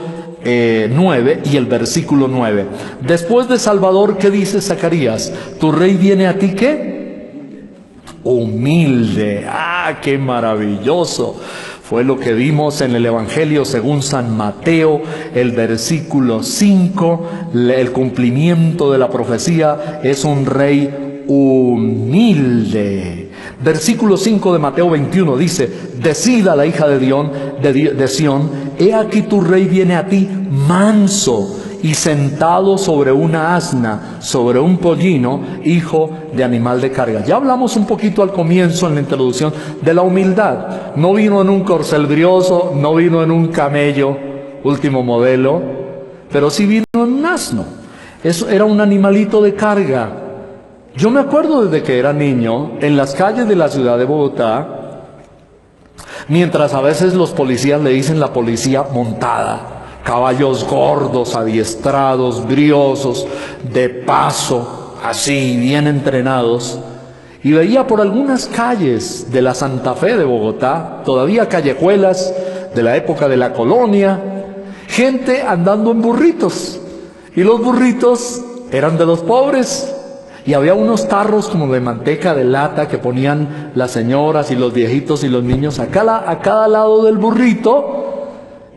9 y el versículo 9. Después de Salvador, ¿qué dice Zacarías? Tu rey viene a ti, ¿qué? Humilde. ¡Ah, qué maravilloso! Fue lo que vimos en el Evangelio según San Mateo, el versículo 5, el cumplimiento de la profecía, es un rey humilde. Versículo 5 de Mateo 21 dice: decida la hija de Sión, he aquí tu rey viene a ti manso y sentado sobre una asna, sobre un pollino, hijo de animal de carga. Ya hablamos un poquito al comienzo, en la introducción, de la humildad. No vino en un corcel brioso, no vino en un camello último modelo, pero sí vino en un asno. Eso era un animalito de carga. Yo me acuerdo desde que era niño, en las calles de la ciudad de Bogotá, mientras a veces los policías le dicen la policía montada, caballos gordos, adiestrados, briosos, de paso, así, bien entrenados. Y veía por algunas calles de la Santa Fe de Bogotá, todavía callejuelas de la época de la colonia, gente andando en burritos. Y los burritos eran de los pobres. Y había unos tarros como de manteca de lata que ponían las señoras y los viejitos y los niños a cada lado del burrito.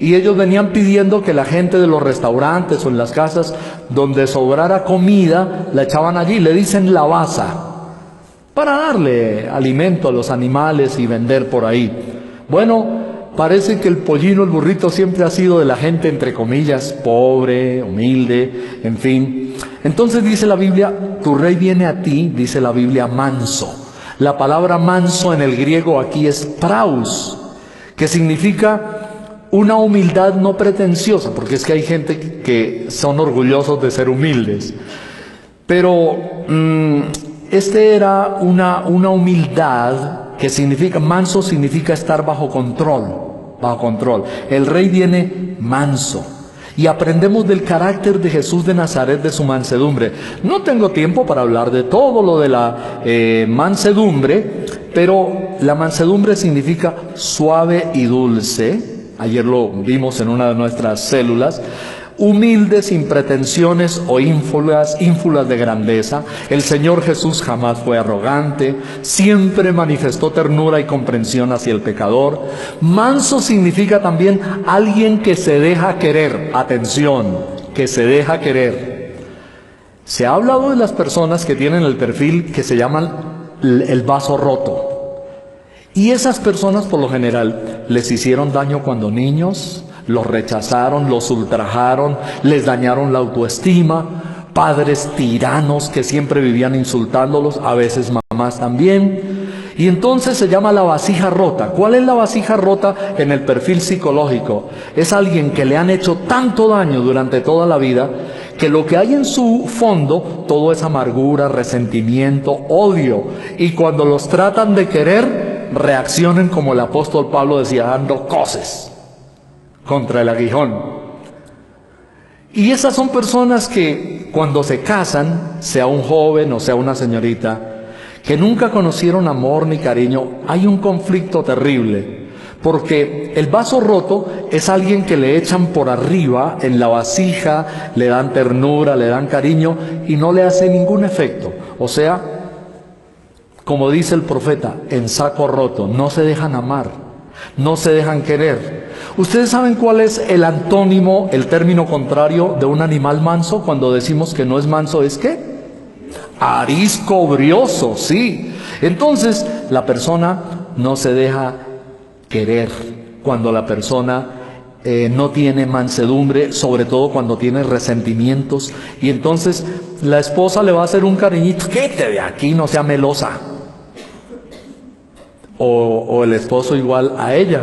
Y ellos venían pidiendo que la gente de los restaurantes o en las casas donde sobrara comida, la echaban allí, le dicen la baza, para darle alimento a los animales y vender por ahí. Bueno, parece que el pollino, el burrito, siempre ha sido de la gente, entre comillas, pobre, humilde, en fin. Entonces dice la Biblia: tu rey viene a ti, dice la Biblia, manso. La palabra manso en el griego aquí es praus, que significa una humildad no pretenciosa, porque es que hay gente que son orgullosos de ser humildes. Pero este era una humildad que significa, manso significa estar bajo control. El rey viene manso. Y aprendemos del carácter de Jesús de Nazaret, de su mansedumbre. No tengo tiempo para hablar de todo lo de la mansedumbre, pero la mansedumbre significa suave y dulce. Ayer lo vimos en una de nuestras células. Humilde, sin pretensiones o ínfulas de grandeza. El Señor Jesús jamás fue arrogante, siempre manifestó ternura y comprensión hacia el pecador. Manso significa también alguien que se deja querer. Atención, que se deja querer. Se ha hablado de las personas que tienen el perfil que se llaman el vaso roto. Y esas personas por lo general les hicieron daño cuando niños, los rechazaron, los ultrajaron, les dañaron la autoestima, padres tiranos que siempre vivían insultándolos, a veces mamás también. Y entonces se llama la vasija rota. ¿Cuál es la vasija rota en el perfil psicológico? Es alguien que le han hecho tanto daño durante toda la vida que lo que hay en su fondo, todo es amargura, resentimiento, odio. Y cuando los tratan de querer, reaccionen como el apóstol Pablo decía, dando coces contra el aguijón. Y esas son personas que cuando se casan, sea un joven o sea una señorita, que nunca conocieron amor ni cariño, hay un conflicto terrible. Porque el vaso roto es alguien que le echan por arriba en la vasija, le dan ternura, le dan cariño y no le hace ningún efecto. O sea, como dice el profeta, en saco roto, no se dejan amar, no se dejan querer. ¿Ustedes saben cuál es el antónimo, el término contrario de un animal manso? Cuando decimos que no es manso, ¿es qué? Arisco, brioso, sí. Entonces, la persona no se deja querer. Cuando la persona no tiene mansedumbre, sobre todo cuando tiene resentimientos, y entonces la esposa le va a hacer un cariñito, quédate de aquí, no sea melosa. O el esposo igual a ella.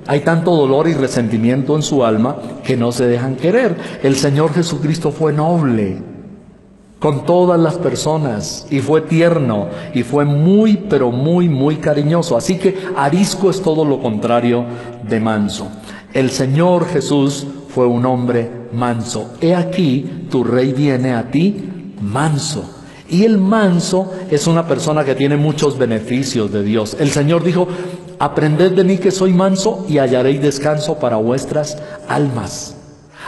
Hay tanto dolor y resentimiento en su alma que no se dejan querer. El Señor Jesucristo fue noble con todas las personas, y fue tierno, y fue muy, pero muy, muy cariñoso. Así que arisco es todo lo contrario de manso. El Señor Jesús fue un hombre manso. He aquí, tu rey viene a ti manso. Y el manso es una persona que tiene muchos beneficios de Dios. El Señor dijo, aprended de mí que soy manso y hallaréis descanso para vuestras almas.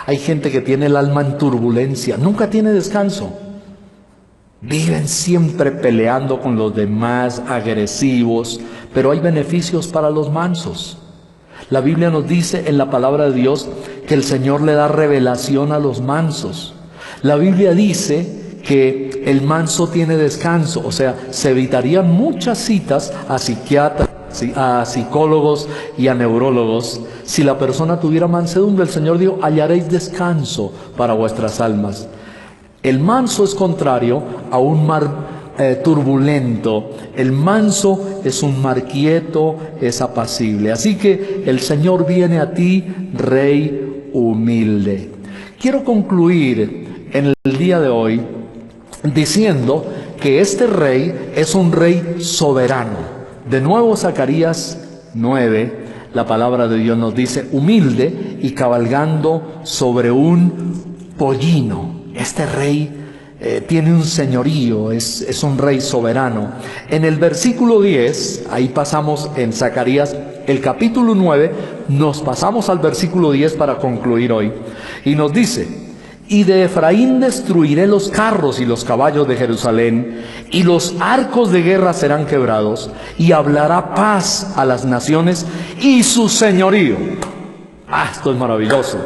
Hay gente que tiene el alma en turbulencia, nunca tiene descanso. Viven siempre peleando con los demás, agresivos, pero hay beneficios para los mansos. La Biblia nos dice en la palabra de Dios que el Señor le da revelación a los mansos. La Biblia dice que el manso tiene descanso, o sea, se evitarían muchas citas a psiquiatras, a psicólogos y a neurólogos si la persona tuviera mansedumbre. El Señor dijo, hallaréis descanso para vuestras almas. El manso es contrario a un mar turbulento. El manso es un mar quieto, es apacible. Así que el Señor viene a ti, Rey humilde. Quiero concluir en el día de hoy diciendo que este Rey es un Rey soberano. De nuevo, Zacarías 9, la palabra de Dios nos dice, humilde y cabalgando sobre un pollino. Este rey tiene un señorío, es un rey soberano. En el versículo 10, ahí pasamos en Zacarías, el capítulo 9, nos pasamos al versículo 10 para concluir hoy. Y nos dice, y de Efraín destruiré los carros y los caballos de Jerusalén, y los arcos de guerra serán quebrados, y hablará paz a las naciones, y su señorío. Esto es maravilloso.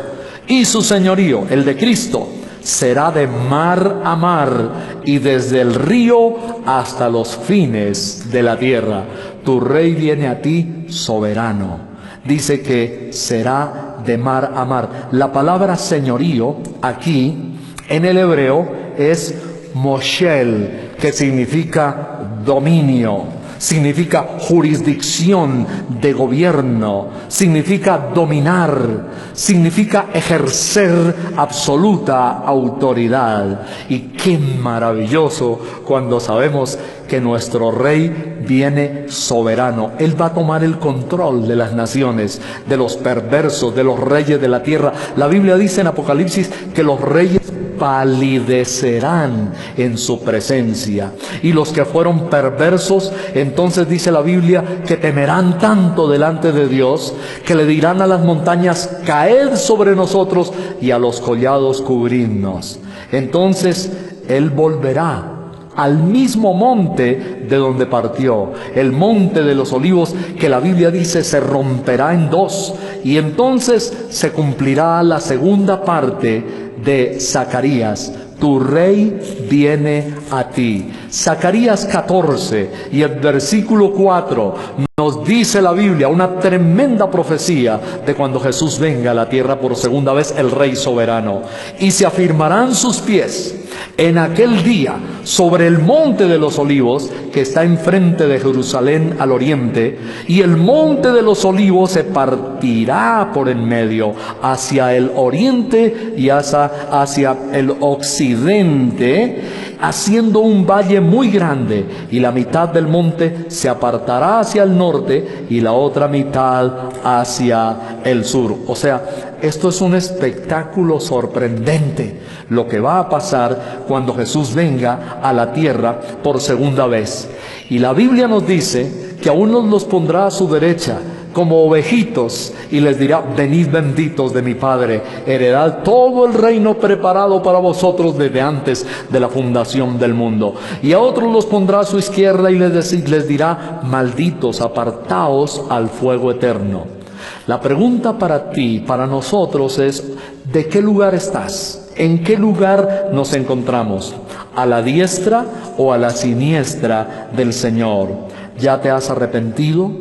Y su señorío, el de Cristo, será de mar a mar y desde el río hasta los fines de la tierra. Tu rey viene a ti soberano. Dice que será de mar a mar. La palabra señorío aquí en el hebreo es moshel, que significa dominio. Significa jurisdicción de gobierno, significa dominar, significa ejercer absoluta autoridad. Y qué maravilloso cuando sabemos que nuestro Rey viene soberano. Él va a tomar el control de las naciones, de los perversos, de los reyes de la tierra. La Biblia dice en Apocalipsis que los reyes palidecerán en su presencia, y los que fueron perversos, entonces dice la Biblia que temerán tanto delante de Dios que le dirán a las montañas, caed sobre nosotros, y a los collados cubridnos. Entonces Él volverá al mismo monte de donde partió, el monte de los olivos, que la Biblia dice se romperá en dos, y entonces se cumplirá la segunda parte de Zacarías. Tu rey viene a ti. Zacarías 14 y el versículo 4 nos dice la Biblia una tremenda profecía de cuando Jesús venga a la tierra por segunda vez, el Rey soberano. Y se afirmarán sus pies en aquel día sobre el monte de los olivos que está enfrente de Jerusalén al oriente, y el monte de los olivos se partirá por en medio hacia el oriente y hacia el occidente, haciendo un valle muy grande, y la mitad del monte se apartará hacia el norte y la otra mitad hacia el sur. O sea, esto es un espectáculo sorprendente, lo que va a pasar cuando Jesús venga a la tierra por segunda vez. Y la Biblia nos dice que a unos los pondrá a su derecha como ovejitos, y les dirá, venid benditos de mi Padre, heredad todo el reino preparado para vosotros desde antes de la fundación del mundo. Y a otros los pondrá a su izquierda y les dirá, malditos, apartaos al fuego eterno. La pregunta para ti, para nosotros es, ¿de qué lugar estás? ¿En qué lugar nos encontramos? ¿A la diestra o a la siniestra del Señor? ¿Ya te has arrepentido?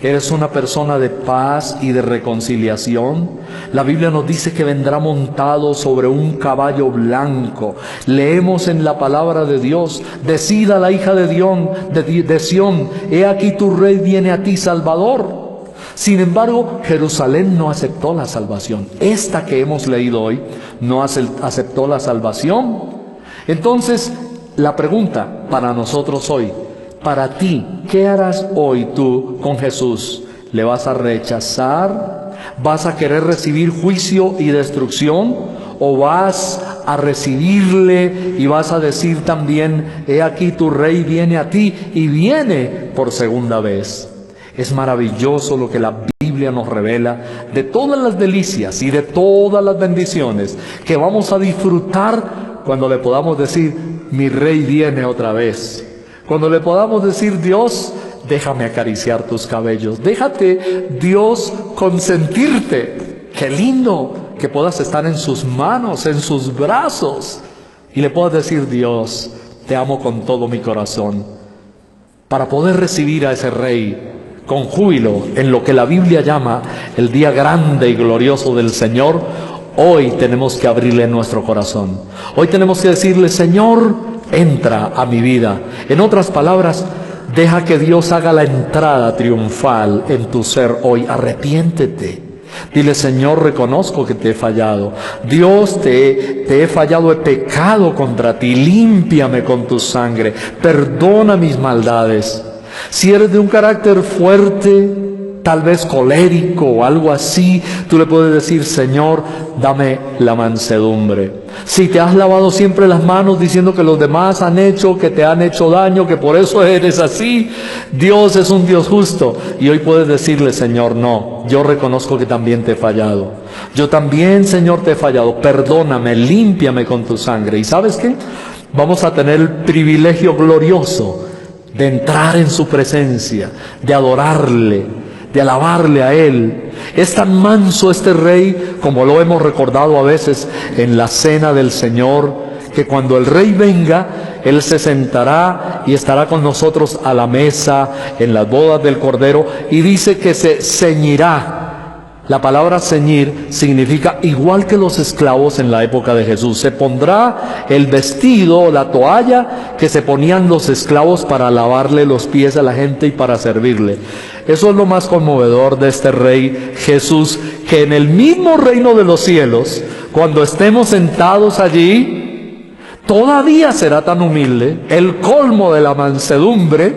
¿Eres una persona de paz y de reconciliación? La Biblia nos dice que vendrá montado sobre un caballo blanco. Leemos en la palabra de Dios: decida la hija de Sión, he aquí tu rey viene a ti Salvador. Sin embargo, Jerusalén no aceptó la salvación. Esta que hemos leído hoy no aceptó la salvación. Entonces, la pregunta para nosotros hoy, para ti, ¿qué harás hoy tú con Jesús? ¿Le vas a rechazar? ¿Vas a querer recibir juicio y destrucción? ¿O vas a recibirle y vas a decir también: he aquí tu rey viene a ti, y viene por segunda vez? Es maravilloso lo que la Biblia nos revela de todas las delicias y de todas las bendiciones que vamos a disfrutar cuando le podamos decir: mi rey viene otra vez. Cuando le podamos decir: Dios, déjame acariciar tus cabellos, déjate Dios consentirte. Qué lindo que puedas estar en sus manos, en sus brazos, y le puedas decir: Dios, te amo con todo mi corazón. Para poder recibir a ese rey con júbilo en lo que la Biblia llama el día grande y glorioso del Señor, hoy tenemos que abrirle nuestro corazón. Hoy tenemos que decirle: Señor, entra a mi vida. En otras palabras, deja que Dios haga la entrada triunfal en tu ser hoy. Arrepiéntete. Dile: Señor, reconozco que te he fallado. Dios, te he fallado, he pecado contra ti. Límpiame con tu sangre. Perdona mis maldades. Si eres de un carácter fuerte, tal vez colérico o algo así, tú le puedes decir: Señor, dame la mansedumbre. Si te has lavado siempre las manos diciendo que los demás han hecho, que te han hecho daño, que por eso eres así, Dios es un Dios justo. Y hoy puedes decirle: Señor, no, yo reconozco que también te he fallado. Yo también, Señor, te he fallado. Perdóname, límpiame con tu sangre. ¿Y sabes qué? Vamos a tener el privilegio glorioso de entrar en su presencia, de adorarle, de alabarle a Él. Es tan manso este rey, como lo hemos recordado a veces en la cena del Señor, que cuando el rey venga, Él se sentará y estará con nosotros a la mesa en las bodas del Cordero, y dice que se ceñirá. La palabra ceñir significa igual que los esclavos en la época de Jesús. Se pondrá el vestido, la toalla que se ponían los esclavos para lavarle los pies a la gente y para servirle. Eso es lo más conmovedor de este Rey Jesús, que en el mismo reino de los cielos, cuando estemos sentados allí, todavía será tan humilde, el colmo de la mansedumbre,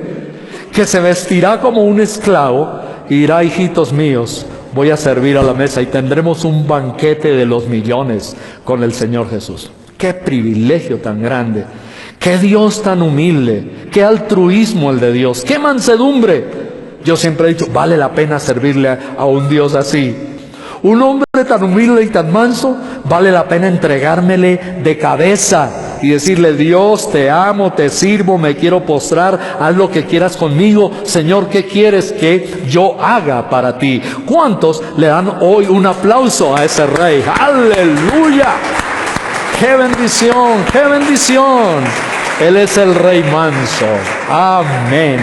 que se vestirá como un esclavo y dirá: hijitos míos, voy a servir a la mesa, y tendremos un banquete de los millones con el Señor Jesús. ¡Qué privilegio tan grande! ¡Qué Dios tan humilde! ¡Qué altruismo el de Dios! ¡Qué mansedumbre! Yo siempre he dicho, vale la pena servirle a un Dios así. Un hombre tan humilde y tan manso, vale la pena entregármele de cabeza y decirle: Dios, te amo, te sirvo, me quiero postrar, haz lo que quieras conmigo. Señor, ¿qué quieres que yo haga para ti? ¿Cuántos le dan hoy un aplauso a ese rey? ¡Aleluya! ¡Qué bendición! ¡Qué bendición! Él es el Rey manso. Amén.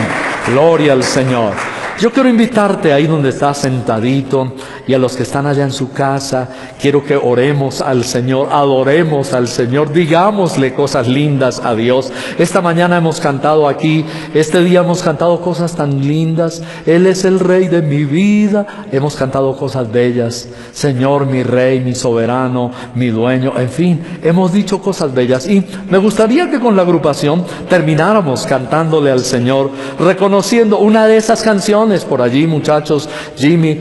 Gloria al Señor. Yo quiero invitarte ahí donde estás sentadito, y a los que están allá en su casa, quiero que oremos al Señor, adoremos al Señor, digámosle cosas lindas a Dios. Esta mañana hemos cantado aquí, este día hemos cantado cosas tan lindas. Él es el Rey de mi vida. Hemos cantado cosas bellas: Señor, mi Rey, mi soberano, mi dueño. En fin, hemos dicho cosas bellas, y me gustaría que con la agrupación termináramos cantándole al Señor, reconociendo una de esas canciones por allí, muchachos, Jimmy,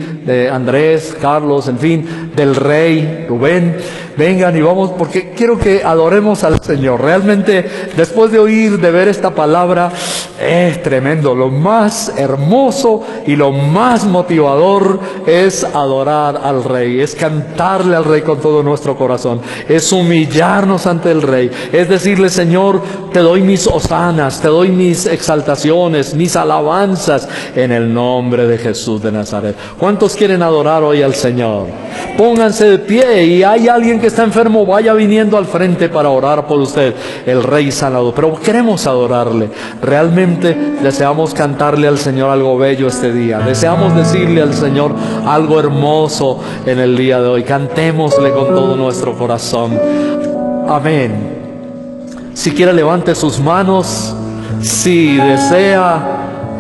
Andrés, Carlos, en fin, del Rey, Rubén. Vengan y vamos, porque quiero que adoremos al Señor. Realmente, después de oír, de ver esta palabra, es tremendo. Lo más hermoso y lo más motivador es adorar al Rey, es cantarle al Rey con todo nuestro corazón, es humillarnos ante el Rey, es decirle: Señor, te doy mis hosanas, te doy mis exaltaciones, mis alabanzas, en el nombre de Jesús de Nazaret. ¿Cuántos quieren adorar hoy al Señor? pónganse de pie, y hay alguien que está enfermo, vaya viniendo al frente para orar por usted, el Rey sanador. Pero queremos adorarle, realmente deseamos cantarle al Señor algo bello este día, deseamos decirle al Señor algo hermoso en el día de hoy. Cantémosle con todo nuestro corazón. Amén. Si quiere, levante sus manos. Si desea,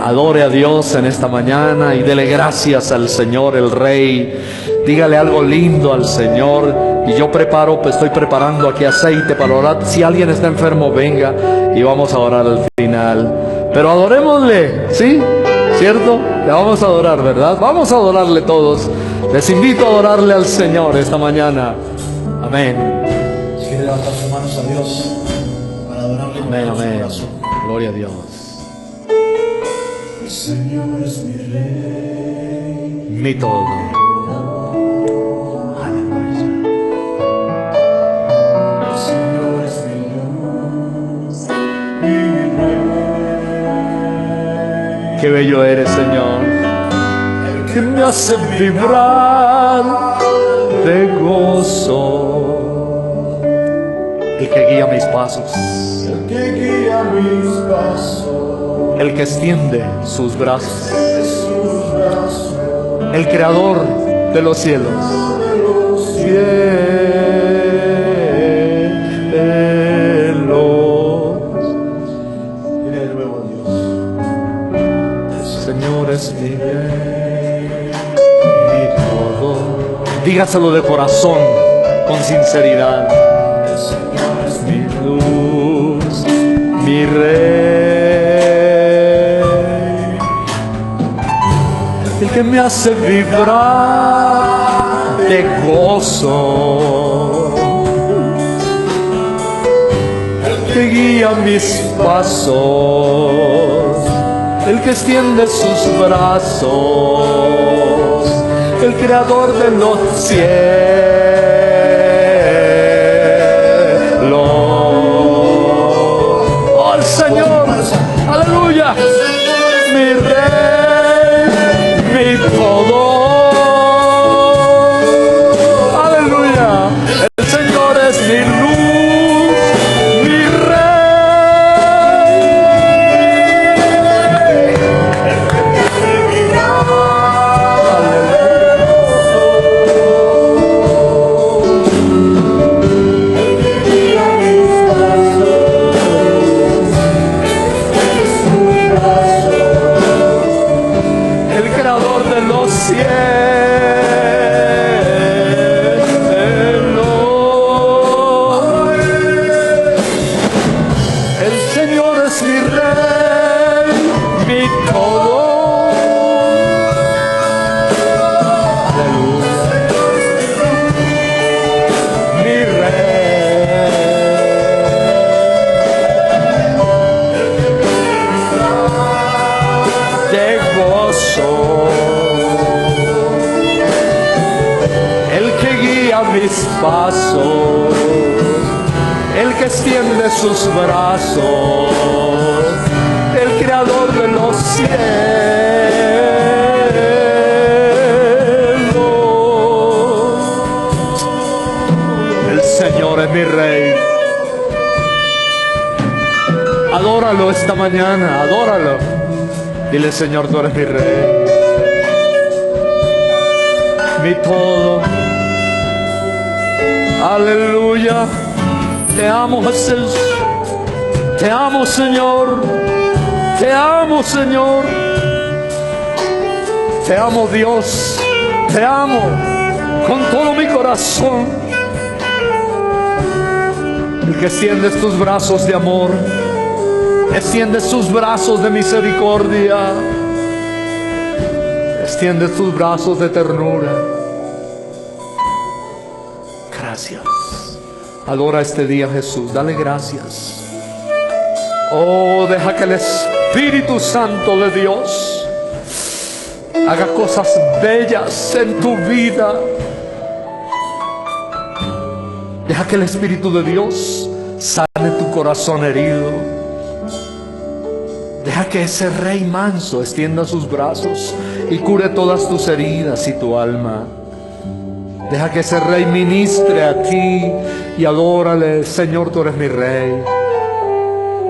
adore a Dios en esta mañana y dele gracias al Señor, el Rey. Dígale algo lindo al Señor. Y yo estoy preparando aquí aceite para orar. Si alguien está enfermo, venga y vamos a orar al final. Pero adorémosle, ¿sí? ¿Cierto? Le vamos a adorar, ¿verdad? Vamos a adorarle todos. Les invito a adorarle al Señor esta mañana. Amén. Si quiere levantar sus manos a Dios para adorarle con Amén, todo su amén. corazón. Gloria a Dios. El Señor es mi Rey, Mi todo. el Señor es mi luz, mi Rey. Qué bello eres, Señor, que me hace vibrar de gozo, el que guía mis pasos, El que guía mis pasos, el que extiende sus brazos, de sus brazos, el creador de los cielos. de los cielos. Dile de nuevo a Dios. Señor es mi bien, mi todo. Dígaselo de corazón, con sinceridad. El Señor es Mi luz, mi Rey, el que me hace vibrar de gozo, el que guía mis pasos, el que extiende sus brazos, el creador de los cielos. ¡Oh, el Señor! ¡Aleluya! Mi Rey, mi todo. ¡Aleluya! El Señor es mi luz, mi el creador de los cielos. El Señor es mi Rey, mi todo. Aleluya. Mi Rey de gozo, el que guía mis pasos, el que extiende sus brazos, el creador de los cielos. El Señor es mi Rey. Adóralo esta mañana, adóralo. Dile: Señor, tú eres mi Rey, mi todo. Aleluya. Te amo, Jesús. Te amo, Señor. Te amo, Señor. Te amo, Dios. Te amo con todo mi corazón. El que extiendes tus brazos de amor, extiendes tus brazos de misericordia, extiendes tus brazos de ternura. Gracias. Adora este día, Jesús. Dale gracias. Oh, deja que el Espíritu Santo de Dios haga cosas bellas en tu vida. Deja que el Espíritu de Dios sane tu corazón herido. Deja que ese Rey manso extienda sus brazos y cure todas tus heridas y tu alma. Deja que ese rey ministre a ti y adórale. Señor, tú eres mi rey.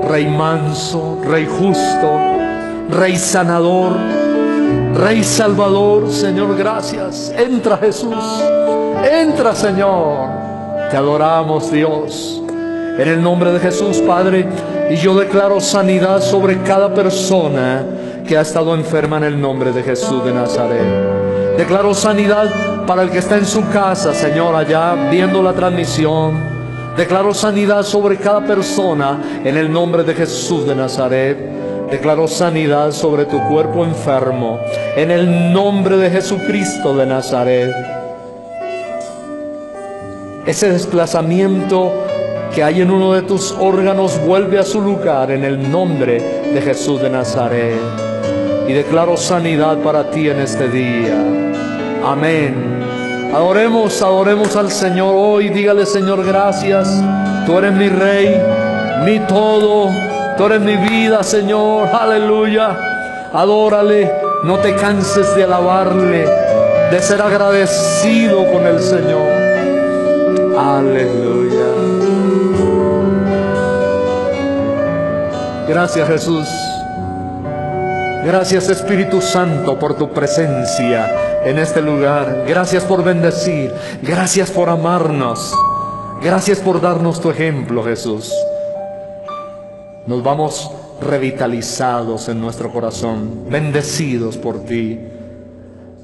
Rey manso, rey justo, rey sanador, rey salvador. Señor, gracias. Entra, Jesús. Entra, Señor. Te adoramos, Dios. En el nombre de Jesús, Padre, y yo declaro sanidad sobre cada persona que ha estado enferma en el nombre de Jesús de Nazaret. Declaro sanidad para el que está en su casa, Señor, allá viendo la transmisión. Declaro sanidad sobre cada persona en el nombre de Jesús de Nazaret. Declaro sanidad sobre tu cuerpo enfermo en el nombre de Jesucristo de Nazaret. Ese desplazamiento que hay en uno de tus órganos vuelve a su lugar en el nombre de Jesús de Nazaret. Y declaro sanidad para ti en este día. Amén. Adoremos al Señor hoy. Dígale: Señor, gracias. Tú eres mi Rey, mi todo. Tú eres mi vida, Señor. Aleluya. Adórale. No te canses de alabarle, de ser agradecido con el Señor. Aleluya. Gracias, Jesús. Gracias, Espíritu Santo, por tu presencia en este lugar. Gracias por bendecir. Gracias por amarnos. Gracias por darnos tu ejemplo, Jesús. Nos vamos revitalizados en nuestro corazón, bendecidos por ti.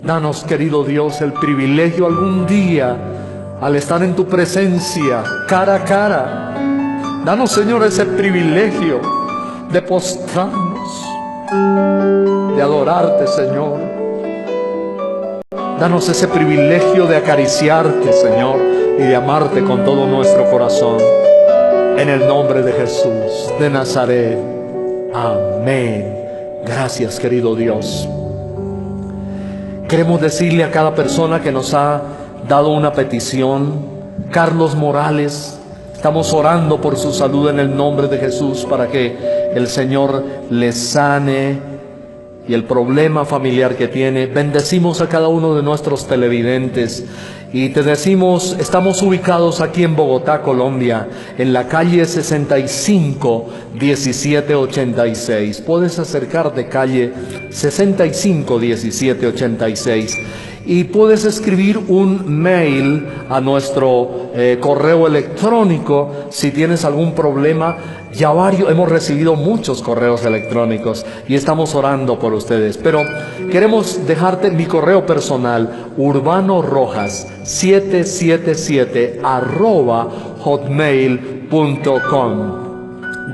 Danos, querido Dios, el privilegio algún día, al estar en tu presencia, cara a cara. Danos, Señor, ese privilegio de postrarnos, de adorarte, Señor. Danos ese privilegio de acariciarte, Señor, y de amarte con todo nuestro corazón. En el nombre de Jesús de Nazaret. Amén. Gracias, querido Dios. Queremos decirle a cada persona que nos ha dado una petición. Carlos Morales, estamos orando por su salud en el nombre de Jesús, para que el Señor le sane y el problema familiar que tiene. Bendecimos a cada uno de nuestros televidentes y te decimos: estamos ubicados aquí en Bogotá, Colombia, en la calle 65 1786. Puedes acercarte, calle 65 1786, y puedes escribir un mail a nuestro correo electrónico si tienes algún problema. Ya hemos recibido muchos correos electrónicos y estamos orando por ustedes, pero queremos dejarte mi correo personal: urbanorojas777@hotmail.com.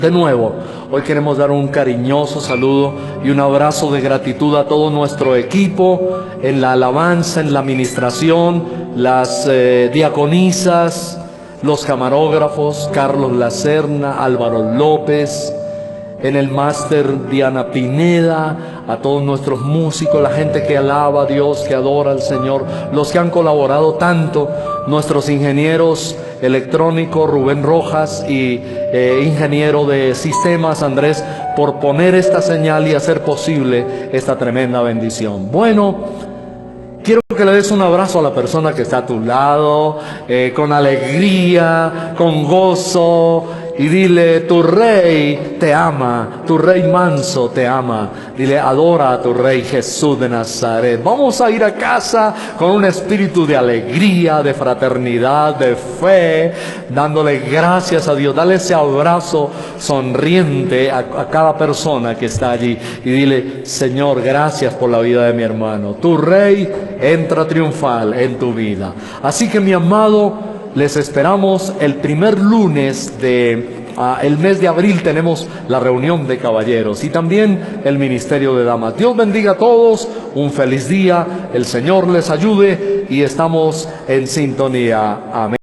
De nuevo, hoy queremos dar un cariñoso saludo y un abrazo de gratitud a todo nuestro equipo en la alabanza, en la administración, las diaconisas, los camarógrafos, Carlos Lacerna, Álvaro López, en el máster Diana Pineda, a todos nuestros músicos, la gente que alaba a Dios, que adora al Señor, los que han colaborado tanto, nuestros ingenieros electrónicos Rubén Rojas y ingeniero de sistemas Andrés, por poner esta señal y hacer posible esta tremenda bendición. Bueno, quiero que le des un abrazo a la persona que está a tu lado, con alegría, con gozo, y dile: tu rey te ama, tu rey manso te ama. Dile: adora a tu rey Jesús de Nazaret. Vamos a ir a casa con un espíritu de alegría, de fraternidad, de fe, dándole gracias a Dios. Dale ese abrazo sonriente a cada persona que está allí y dile: Señor, gracias por la vida de mi hermano. Tu rey entra triunfal en tu vida. Así que, mi amado, les esperamos el primer lunes de el mes de abril. Tenemos la reunión de caballeros y también el ministerio de damas. Dios bendiga a todos, un feliz día, el Señor les ayude y estamos en sintonía. Amén.